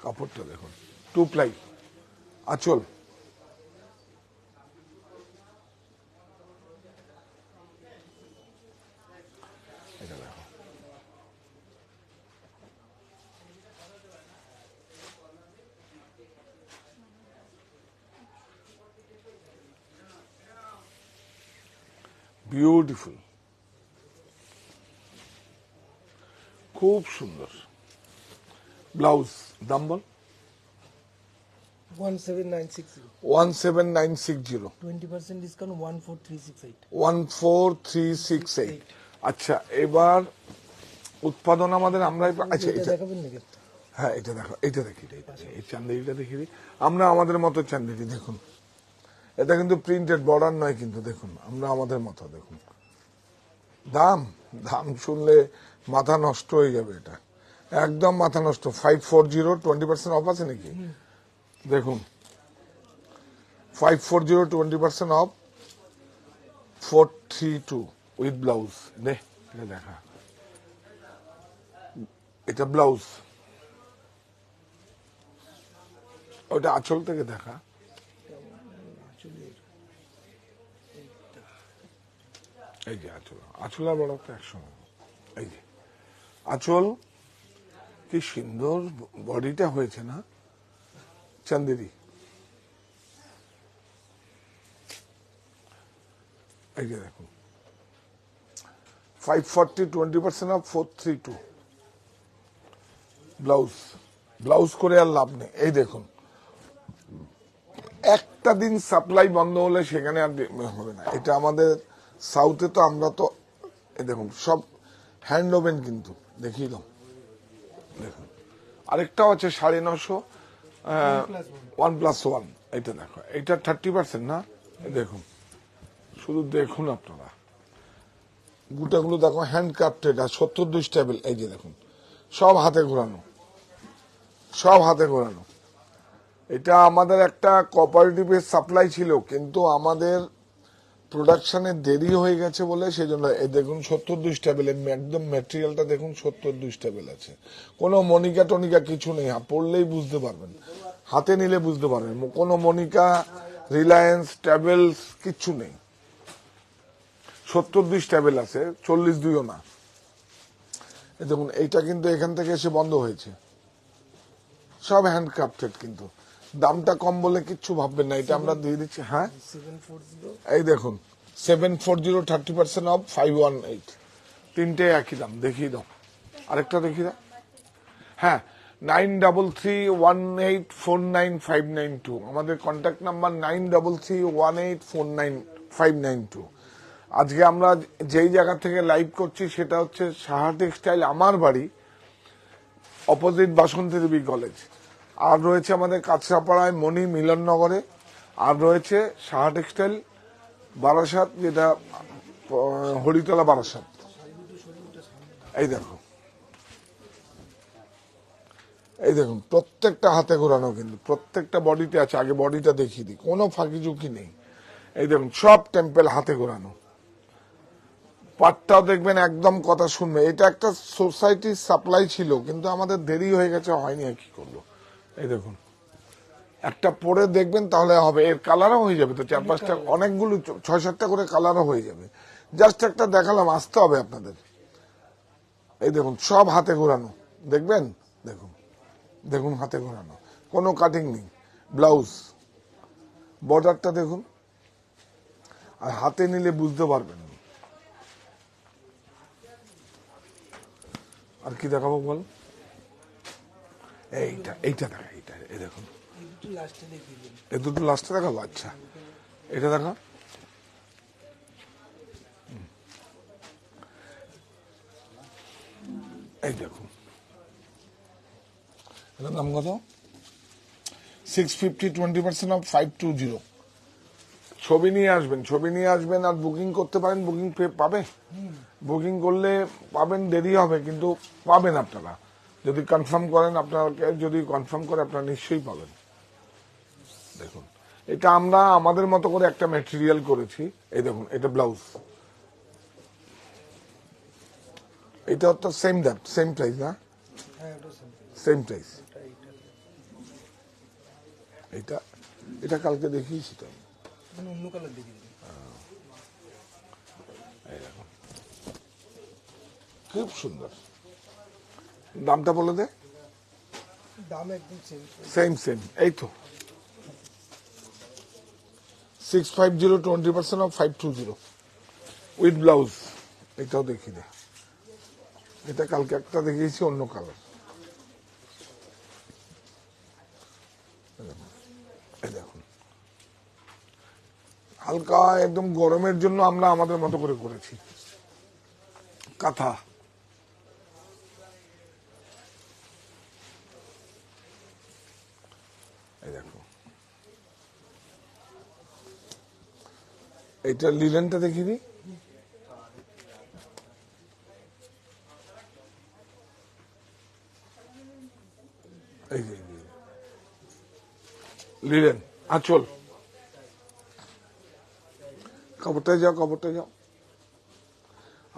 কাপড়টা দেখুন, 2 প্লাই, আঁচল। এটা দেখো, বিউটিফুল, খুব সুন্দর ব্লাউজ। দাম বল। 17960, 17960, 20% ডিসকাউন্ট 14368। 14368। আচ্ছা, এবার উৎপাদন আমাদের আমরাই আচ্ছা এটা এটা, দেখাবেন নাকি একটা? হ্যাঁ এটা দেখো, এইটা দেখি, এই চান্দেরিটা দেখি দিই। আমরা আমাদের মতো চান্দেরি দেখুন, এটা কিন্তু প্রিন্টেড বর্ডার নয়, কিন্তু দেখুন আমরা আমাদের মতো। দেখুন দাম, দাম শুনলে মাথা নষ্ট হয়ে যাবে। এটা একদম মাথা নষ্ট। 540, 20% অফ আছে নাকি? দেখুন 540, 20% অফ, 432 উইথ ব্লাউজ। দে, এটা দেখা, এটা ব্লাউজ, ওটা আঁচল থেকে দেখা। এই যে আঁচল, আঁচল আর বড় একটা একসঙ্গে। এই যে আঁচল, কি সুন্দর বডিটা হয়েছে না চান্দেরি। এই যে দেখুন, 540, 20% অফ, 432 ব্লাউজ। ব্লাউজ করে আর লাভ নেই। এই দেখুন, একটা দিন সাপ্লাই বন্ধ হলে সেখানে আর হবে না। এটা আমাদের সাউথে তো, আমরা তো এই দেখুন সব হ্যান্ড ওভেন, কিন্তু দেখিয়ে দাও। দেখুন আরেকটাও আছে 950, 1+1। এটা দেখো, এটা 30% না? এই দেখুন, শুধু দেখুন আপনারা, গুটাগুলো দেখো, হ্যান্ড ক্রাফটেড, আর 72 স্টেবল। এই যে দেখুন, সব হাতে ঘোরানো, সব হাতে ঘোরানো। এটা আমাদের একটা কোঅপারেটিভের সাপ্লাই ছিল, কিন্তু আমাদের প্রোডাকশনে দেরি হয়ে গেছে বলে সেজন্য। এই দেখুন 72 স্টেবল, একদম ম্যাটেরিয়ালটা দেখুন 72 স্টেবল আছে। কোনো মনিকা টনিকা কিছু নেই, পড়লেই বুঝতে পারবেন, হাতে নিলে বুঝতে পারবেন। কোনো মনিকা, রিলায়েন্স, ট্যাবেলস কিচ্ছু নেই। 72 স্টেবল আছে, 42ও না। এই দেখুন এইটা কিন্তু এখান থেকে এসে বন্ধ হয়েছে, সব হ্যান্ডক্রাফটেড, কিন্তু দামটা কম বলে কিচ্ছু ভাববেন না, এটা আমরা দিয়ে দিচ্ছি। হ্যাঁ 740 এই দেখুন 740 30% অফ 518, তিনটে একই দাম। দেখিয়ে দাও, আরেকটা দেখিয়ে দাও। হ্যাঁ 9331849592 আমাদের কন্ট্যাক্ট নাম্বার 9331849592। আজকে আমরা যেই জায়গা থেকে লাইভ করছি সেটা হচ্ছে সাহা টেক্সটাইল আমার বাড়ি, অপোজিট বাসন্তী দেবী কলেজ। আর রয়েছে আমাদের কাছড়াপাড়ায় মণি মিলননগরে, আর রয়েছে সাহা টেক্সটাইল বারাসাত, যেটা হরিতলা বারাসাত। এই দেখো, এই দেখুন প্রত্যেকটা হাতে ঘোরানো, কিন্তু প্রত্যেকটা বডিতে আছে। আগে বডিটা দেখিয়ে দিই, কোনো ফাঁকি ঝুঁকি নেই। এই দেখুন সব টেম্পেল হাতে ঘোরানো, পাটটাও দেখবেন একদম কথা শুনবে। এটা একটা সোসাইটির সাপ্লাই ছিল, কিন্তু আমাদের দেরি হয়ে গেছে, হয়নি, আর কি করলো। এই দেখুন একটা পরে দেখবেন তাহলে হবে, এর কালারও হয়ে যাবে তো, 4-5টা অনেকগুলো 6-7টা করে কালারও হয়ে যাবে। জাস্ট একটা দেখালাম, আসতে হবে আপনাদের। এই দেখুন সব হাতে ঘোরানো, দেখবেন, দেখুন দেখুন হাতে ঘোরানো, কোনো কাটিং নেই। ব্লাউজ বর্ডারটা দেখুন, আর হাতে নিলে বুঝতে পারবেন। আর কি দেখাবো বল, এইটা এইটা দেখা, এইটা এই দেখুন, এই দুটো লাস্টে দেখিয়ে দিন। এই দুটো লাস্টে দেখাবো। আচ্ছা এটা দেখা, এই দেখুন এটার দাম কত, 650, 20% অফ 520। ছবি নিয়ে আসবেন, ছবি নিয়ে আসবেন, আর বুকিং করতে পারেন, বুকিং পাবে, বুকিং করলে পাবেন, দেরি হবে কিন্তু পাবেন আপনারা, যদি কনফার্ম করেন। আপনাকে যদি কনফার্ম করে আপনারা নিশ্চয়ই পাবেন। দেখুন এটা আমরা আমাদের মতো করে একটা ম্যাটেরিয়াল করেছি। এই দেখুন এটা ব্লাউজ, এটা তো সেম দাম, সেম প্রাইস না, হ্যাঁ ওটা simple। Same price. এইটা এটা এটা কালকে দেখিয়েছি তো। মানে অন্য কালার দেখিয়ে দিন। খুব সুন্দর, দামটা বলে দে। দাম একদম সেম। সেম সেম, এই তো 650, 20% অফ 520 উইথ ব্লাউজ। এটাও দেখিয়ে দে, এটা কালকে একটা দেখিয়েছি অন্য কালার। এই দেখুন হালকা একদম গরমের জন্য আমরা আমাদের মতো করে করেছি। কাঁথা, এই দেখো এইটা লিলেনটা দেখিয়ে দিই। এই যে লিলেন আঁচল, কাপড়টায় যাও, কাপড়টায় যাও।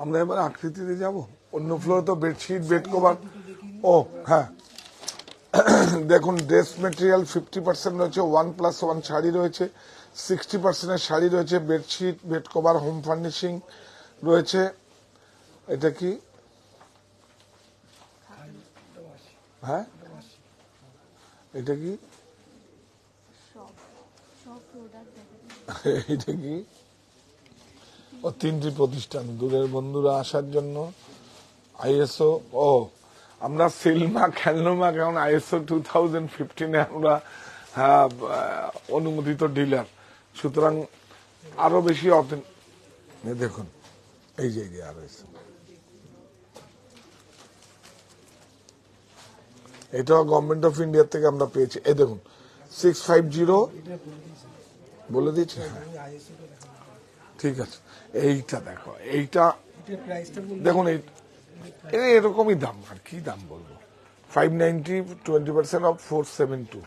আমরা এবার আকৃতিতে যাব, অন্য ফ্লোরে তো বেডশিট, বেড কভার। ও হ্যাঁ দেখুন ড্রেস মেটেরিয়াল 50% রয়েছে, 1+1 শাড়ি রয়েছে, 60% শাড়ি রয়েছে, bedsheet, bed cover, home furnishing রয়েছে। এটা কি, হ্যাঁ এটা কি, এটা কি, ও 3টি প্রতিষ্ঠান দূরের বন্ধুরা আসার জন্য আইএসও। ও আমরা সিলমা খেলনোমা, কারণ আইএসও 2015 আমরা অনুমোদিত ডিলার, সুতরাং আরো বেশি দেখুন এই যে আরো এটাও গভর্নমেন্ট অফ ইন্ডিয়া থেকে আমরা পেয়েছি। এই দেখুন 650 বলে দিয়েছি, হ্যাঁ ঠিক আছে। এইটা দেখো, এইটা এটার প্রাইসটা বলুন। দেখুন এরকমই দাম, আর কি দাম বলবো, 590, 20% অফ 472।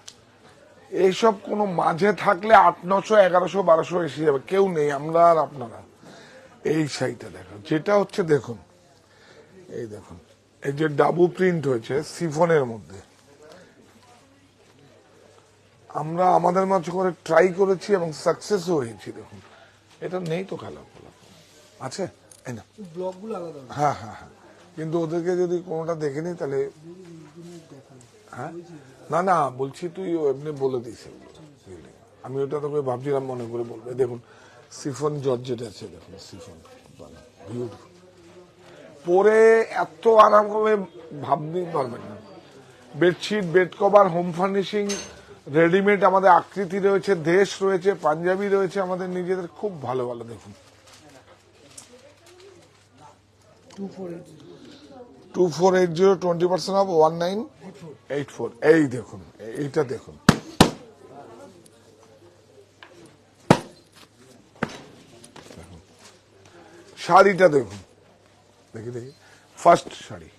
এইসব কোনো মাঝে থাকলে 800, 1100, 1200 এসে যাবে, কেউ নেই, আমরা আর আপনারা। এই শাড়িটা দেখো, যেটা হচ্ছে দেখুন, এই দেখুন এই যে ডাবু প্রিন্ট হয়েছে সিফনের মধ্যে, আমরা আমাদের মতো করে ট্রাই করেছি এবং সাকসেসও হয়েছি। দেখুন এটা নেই তো, কালার আছে, এই না, ব্লকগুলো আলাদা হবে। হ্যাঁ হ্যাঁ হ্যাঁ, কিন্তু ওদেরকে যদি কোনোটা দেখে নি তাহলে হ্যাঁ না না বলছি তুই এমনি বলে দিস এগুলো, বুঝলি? আমি ওটা তোকে ভাবছিলাম মনে করে বলবে। দেখুন সিফন জর্জেট আছে, দেখুন সিফন বিউটিফুল, পরে এত আরাম হবে ভাবতেই পারবেন না। Bedsheet, bed cover, home furnishing, readymade আমাদের আকৃতি রয়েছে, দেশ রয়েছে, পাঞ্জাবি রয়েছে আমাদের নিজেদের, খুব ভালো ভালো। দেখুন 2480 20% অফ 1984। এই দেখুন, এইটা দেখুন, শাড়িটা দেখুন, দেখি দেখি, ফার্স্ট শাড়ি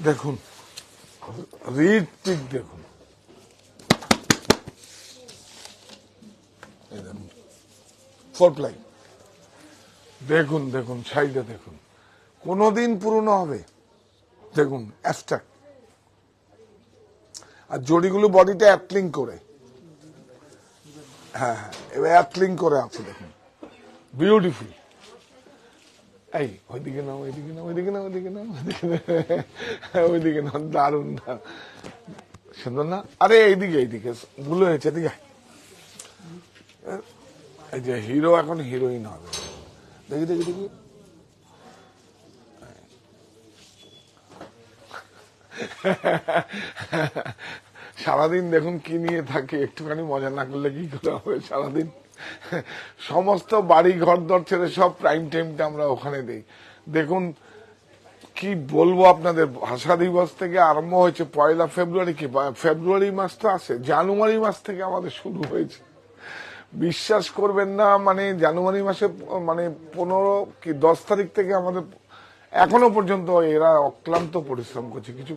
দেখুন, রিড পিক দেখুন, এই দেখুন 4 প্লাই, দেখুন দেখুন শাড়িটা দেখুন, কোনদিন পুরনো হবে, দেখুন অ্যাবস্ট্রাক্ট, আর জড়িগুলো বডিটা অ্যাপ্লিং করে, হ্যাঁ হ্যাঁ এবার অ্যাপ্লিং করে আছে, দেখুন বিউটিফুল। এই ওইদিকে নাও, ওইদিকে নাও, ওইদিকে নাও, ওইদিকে নাও, ওইদিকে নাও, দারুণ সুন্দর না? আরে এইদিকে, এইদিকে ভুল হয়েছে, এদিকে আয়। এই যে হিরো এখন হিরোইন হবে, দেখি দেখি দেখি, সারাদিন দেখুন কি নিয়ে থাকে, একটুখানি মজা না করলে কি করে হবে সারাদিন। সমস্ত বাড়ি ঘর দর ছেড়ে সব প্রাইম টাইমটা আমরা ওখানে দেই। দেখুন কি বলবো আপনাদের, ভাষা দিবস থেকে আরম্ভ হয়েছে 1 ফেব্রুয়ারি, কি ফেব্রুয়ারি মাস তো আছে, জানুয়ারি মাস থেকে আমাদের শুরু হয়েছে। বিশ্বাস করবেন না, মানে জানুয়ারি মাসে মানে 15 কি 10 তারিখ থেকে আমাদের এখনো পর্যন্ত এরা অক্লান্ত পরিশ্রম করছে। কিছু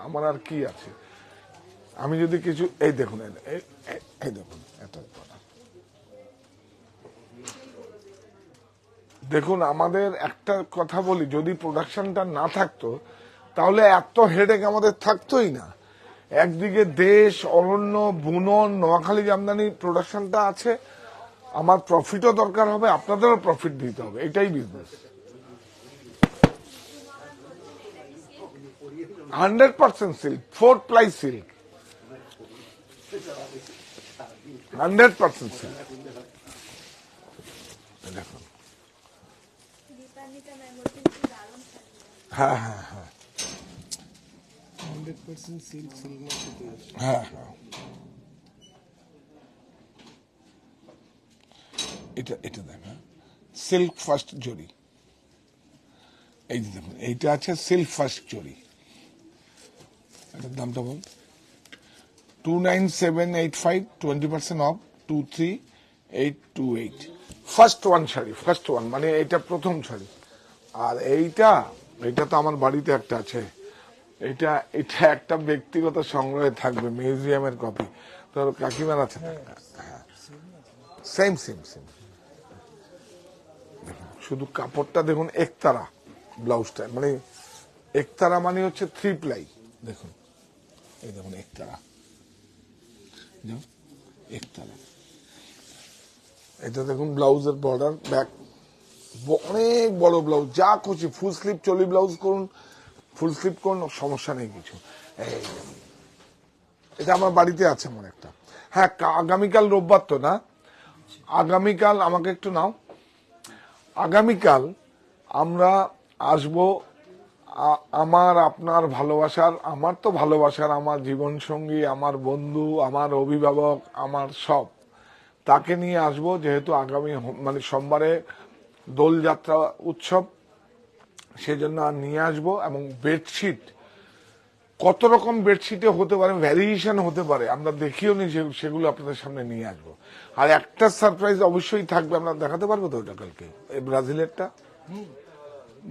আমার আর কি আছে, আমি যদি কিছু, এই দেখুন, এই দেখুন, এটা দেখুন। আমাদের একটা কথা বলি, যদি প্রোডাকশনটা না থাকতো তাহলে এত হেডেক আমাদের থাকতোই না। একদিকে দেশ, অরণ্য, বুনন, নোয়াখালী জামদানি প্রোডাকশনটা আছে, আমার প্রফিটও দরকার হবে, আপনাদেরও প্রফিট দিতে হবে, এটাই business. 100% silk, 4 ply silk, 100% silk. দেখুন, হ্যাঁ হ্যাঁ হ্যাঁ 100% সিল্ক, সিল্ক না সুতি। হ্যাঁ হ্যাঁ, এটা এটা দেখেন সিল্ক ফার্স্ট জরি, এই যে দেখুন এইটা আছে সিল্ক ফার্স্ট জরি, এটার দামটা বল, 29785, 20% of 23828। First one sari, first one মানে এইটা প্রথম শাড়ি। আর এইটা, এটা তো আমার বাড়িতে একটা আছে, এটা এটা একটা ব্যক্তিগত সংগ্রহে থাকবে, মিউজিয়ামের কপি। তোর কাকিমার আছে, সেম সেম সেম। শুধু কাপড়টা দেখুন, একতারা ব্লাউজটা, মানে একতারা মানে হচ্ছে 3 প্লাই। দেখুন এই দেখুন একতারা, একতারা, এটা দেখুন ব্লাউজের বর্ডার, ব্যাক অনেক বড় ব্লাউজ, যা খুশি ফুল স্লিভ চলি ব্লাউজ করুন, ফুল স্লিভ করুন, সমস্যা নেই কিছু। এই এটা আমার বাড়িতে আছে আমার একটা। হ্যাঁ আগামীকাল রোববার তো না, আগামীকাল আমাকে একটু নাও, আগামীকাল আমরা আসবো, আমার আপনার ভালোবাসার, আমার তো ভালোবাসার, আমার জীবন সঙ্গী, আমার বন্ধু, আমার অভিভাবক, আমার সব, তাকে নিয়ে আসবো। যেহেতু আগামী মানে সোমবারে দোলযাত্রা উৎসব, সেজন্য নিয়ে আসবো। এবং বেডশিট, কত রকম বেডশিটে হতে পারে, ভ্যারিয়েশন হতে পারে, আমরা দেখিও নি, সেগুলো আপনাদের সামনে নিয়ে আসবো। আর একটা সারপ্রাইজ অবশ্যই থাকবে, আমরা দেখাতে পারবো তো ওটা কালকে, এই ব্রাজিলেরটা,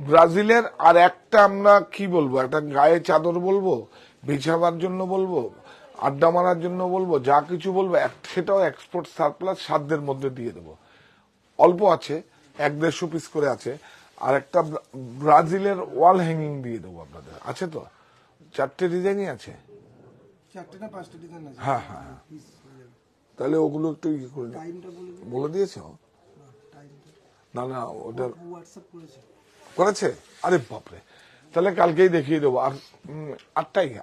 ব্রাজিলের। আর একটা আমরা কি বলবো, একটা গায়ে চাদর বলবো, বিছাবার জন্য বলবো, আড্ডা মারার জন্য বলবো, যা কিছু বলবো, সেটাও এক্সপোর্ট সারপ্লাস সাধ্যের মধ্যে দিয়ে দেবো। অল্প আছে, 150 পিস করে আছে। আর একটা ব্রাজিলের ওয়াল হ্যাঙ্গিং দিয়ে দেবো আপনাদের, আছে তো, 4টে ডিজাইনই আছে, 4টে না 5টে ডিজাইন আছে। হ্যাঁ হ্যাঁ, তাহলে ওগুলো একটু ইয়ে করে টাইমটা বলে দিয়েছ। না না ওটা হোয়াটসঅ্যাপ করেছে। করেছে, আরে বাপরে, তাহলে কালকেই দেখিয়ে দেবো। আর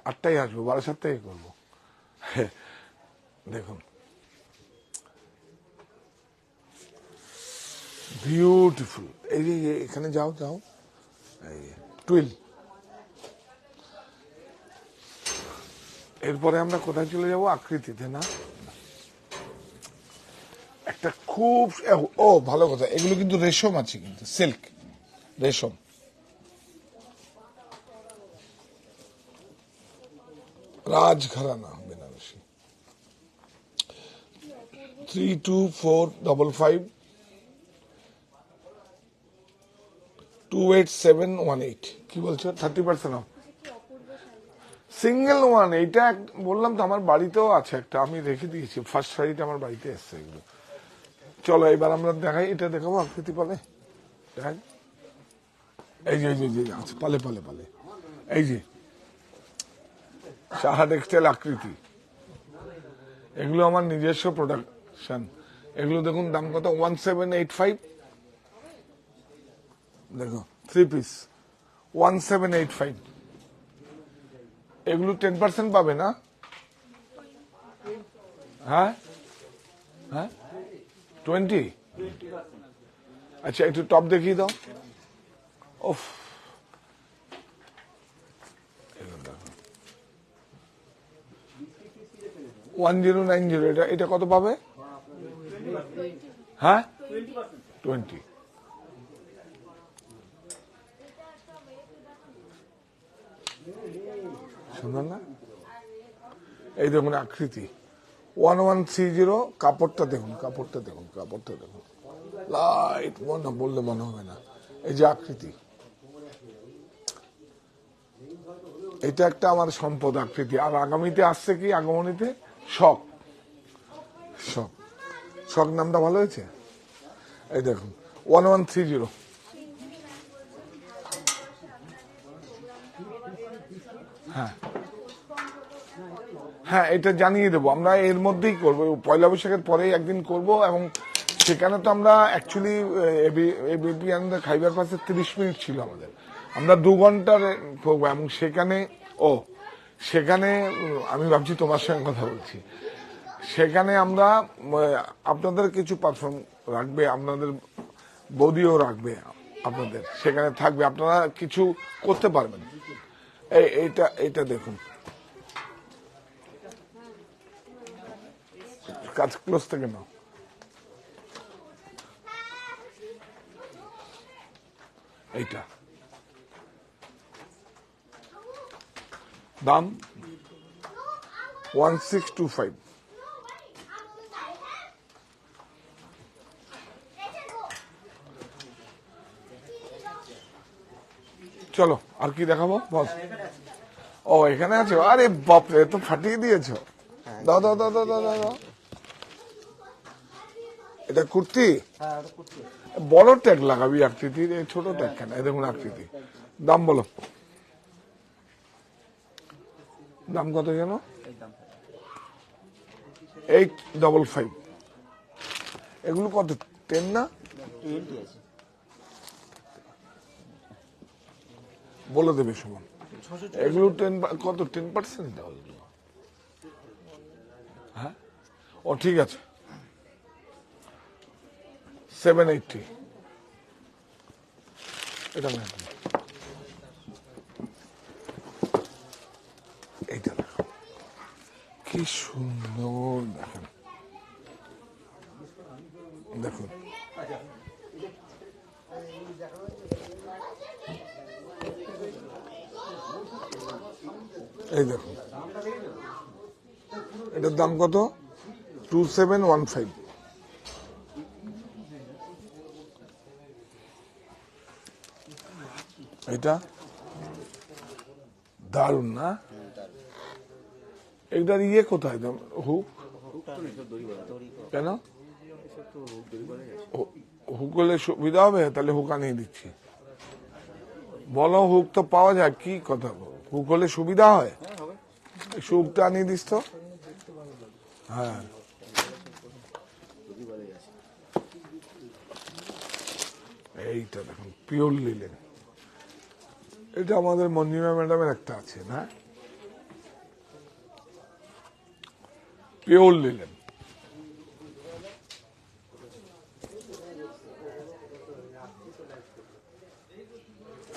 আটটাই আসবো, 12:30 থেকে করবো। দেখুন বিউটিফুল, এই যে এখানে যাও যাও, এই টুইল। এরপরে আমরা কোথায় চলে যাব? আকৃতিতে না, একটা খুব, ও ভালো কথা, এগুলো কিন্তু রেশম আছে, কিন্তু সিল্ক রেশম। রাজঘরানা বেনারসি, 3245 28718। কি বলছো? 30% অফ সিঙ্গেল ওয়ান। এইটা বললাম তো, আমার বাড়িতেও আছে একটা, আমি রেখে দিয়েছি। ফার্স্ট শাড়িটা আমার বাড়িতে এসছে এগুলো। চলো এবার আমরা দেখাই, এটা দেখাবো আকৃতি পালে। দেখাই, এই যে আচ্ছা, পালে পালে পালে, এই যে সাহা টেক্সটাইল আকৃতি, এগুলো আমার নিজস্ব প্রোডাকশন। এগুলো দেখুন দাম কত, 1785। দেখো 3 পিস 1785। এগুলো 10% পাবে না? হ্যাঁ হ্যাঁ 20। আচ্ছা একটু টপ দেখিয়ে দাও। ওফ, 1090। এটা কত পাবে? হ্যাঁ 20। সুন্দর না? এই দেখুন আকৃতি 1130। কাপড়টা দেখুন, কাপড়টা দেখুন, কাপড়টা দেখুন, লাইট মনে বললে মনে হবে না। এই যে আকৃতি, এটা একটা আমার সম্পদ আকৃতি। আর আগামীতে আসছে কি, আগমনীতে শখ, শখ, শখ নামটা ভালো হয়েছে। এই দেখুন 1130। হ্যাঁ হ্যাঁ, এটা জানিয়ে দেবো আমরা, এর মধ্যেই করবো, পয়লা বৈশাখের পরেই একদিন করব। এবং সেখানে তো আমরা অ্যাকচুয়ালি এবিপি আনন্দের খাইবার পাশে 30 মিনিট ছিল আমাদের, আমরা 2 ঘন্টার প্রোগ্রাম। এবং সেখানে সেখানে আমি ভাবছি তোমার সঙ্গে কথা বলছি, সেখানে আমরা আপনাদের কিছু পারফর্ম রাখবে, আপনাদের বৌদিও রাখবে, আপনাদের সেখানে থাকবে, আপনারা কিছু করতে পারবেন। এইটা দেখুন, কাজ ক্লোজ থেকে নাও। এইটা দাম 1625। চলো আর কি দেখাবো বস? ও এখানে আছে, আরে বাপরে, তো ফাটিয়ে দিয়েছো। দাও দাও দাও দাও দাও দাও। এটা কুর্তি, বড় ট্যাগ লাগাবি আকৃতির, ছোট ট্যাগ কেন? এই দেখুন আকৃতি, দাম বলো, দাম কত যেন? 855। এগুলো কত, 10 না? বলে দেবে সমান। এগুলো 10 কত, 10% দাও এগুলো। হ্যাঁ ও ঠিক আছে, 780। এটা না, এইটা দেখো কি সুন্দর, দেখেন দেখুন, এই দেখুন, এটার দাম কত? 2715। এটা দারুন না? এটার কোথায় দাম? হুক কেন? হুক হলে সুবিধা হবে, তাহলে হুক আনিয়ে দিচ্ছি। বলো, হুক তো পাওয়া যায়, কি কথা, হুক হলে সুবিধা হয়, হুকটা আনিয়ে দিস তো। হ্যাঁ এইটা দেখুন পিওর লিলেন, এটা আমাদের মঞ্জিমা ম্যাডামের একটা আছে না, পিওর লিলেন।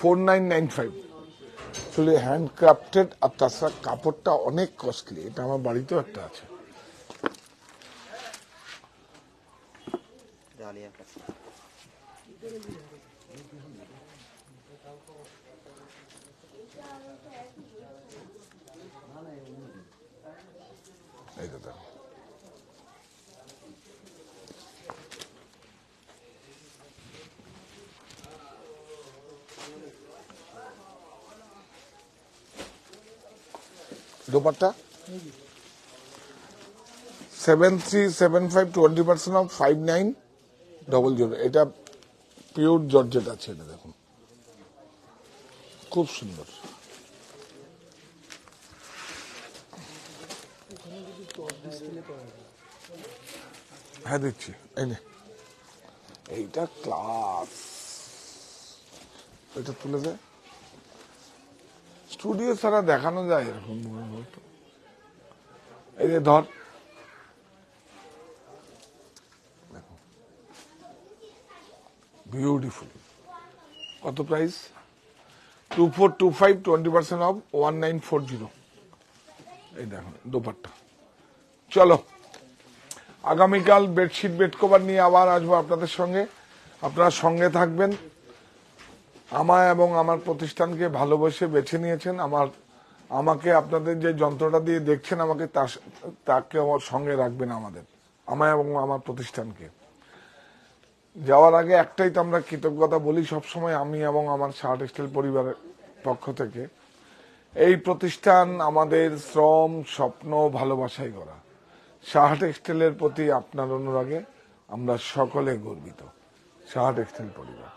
$4995 আসলে হ্যান্ডক্রাফটেড, আর তাছাড়া কাপড়টা অনেক কস্টলি। এটা আমার বাড়িতেও একটা আছে। এইটা দেখো, দোপাট্টা 7375 20% অফ 5900। এটা পিওর জর্জেট আছে, এটা দেখুন খুব সুন্দর। হ্যাঁ দিচ্ছি, এই নে, এইটা ক্লাস। এটা তুলে দেয়, স্টুডিও ছাড়া দেখানো যায় এরকম বলতো। এই যে ধর, বিউটিফুল। কত প্রাইস? 2425 20% অফ 1940। এই দেখুন দোপাট্টা। চলো, আগামীকাল বেডশিট বেড কভার নিয়ে আবার আসবো আপনাদের সঙ্গে। আপনারা সঙ্গে থাকবেন। আমায় এবং আমার প্রতিষ্ঠানকে ভালোবেসে বেছে নিয়েছেন। আমাকে আপনাদের যে যন্ত্রটা দিয়ে দেখছেন, আমাকে তাকে আমার সঙ্গে রাখবেন, আমায় এবং আমার প্রতিষ্ঠানকে। যাওয়ার আগে একটাই তো আমরা কৃতজ্ঞতা বলি সবসময়, আমি এবং আমার সাহা টেক্সটাইল পরিবারের পক্ষ থেকে। এই প্রতিষ্ঠান আমাদের শ্রম, স্বপ্ন, ভালোবাসায় গড়া। সাহা টেক্সটাইলের প্রতি আপনার অনুরাগে আমরা সকলে গর্বিত। সাহা টেক্সটাইল পরিবার।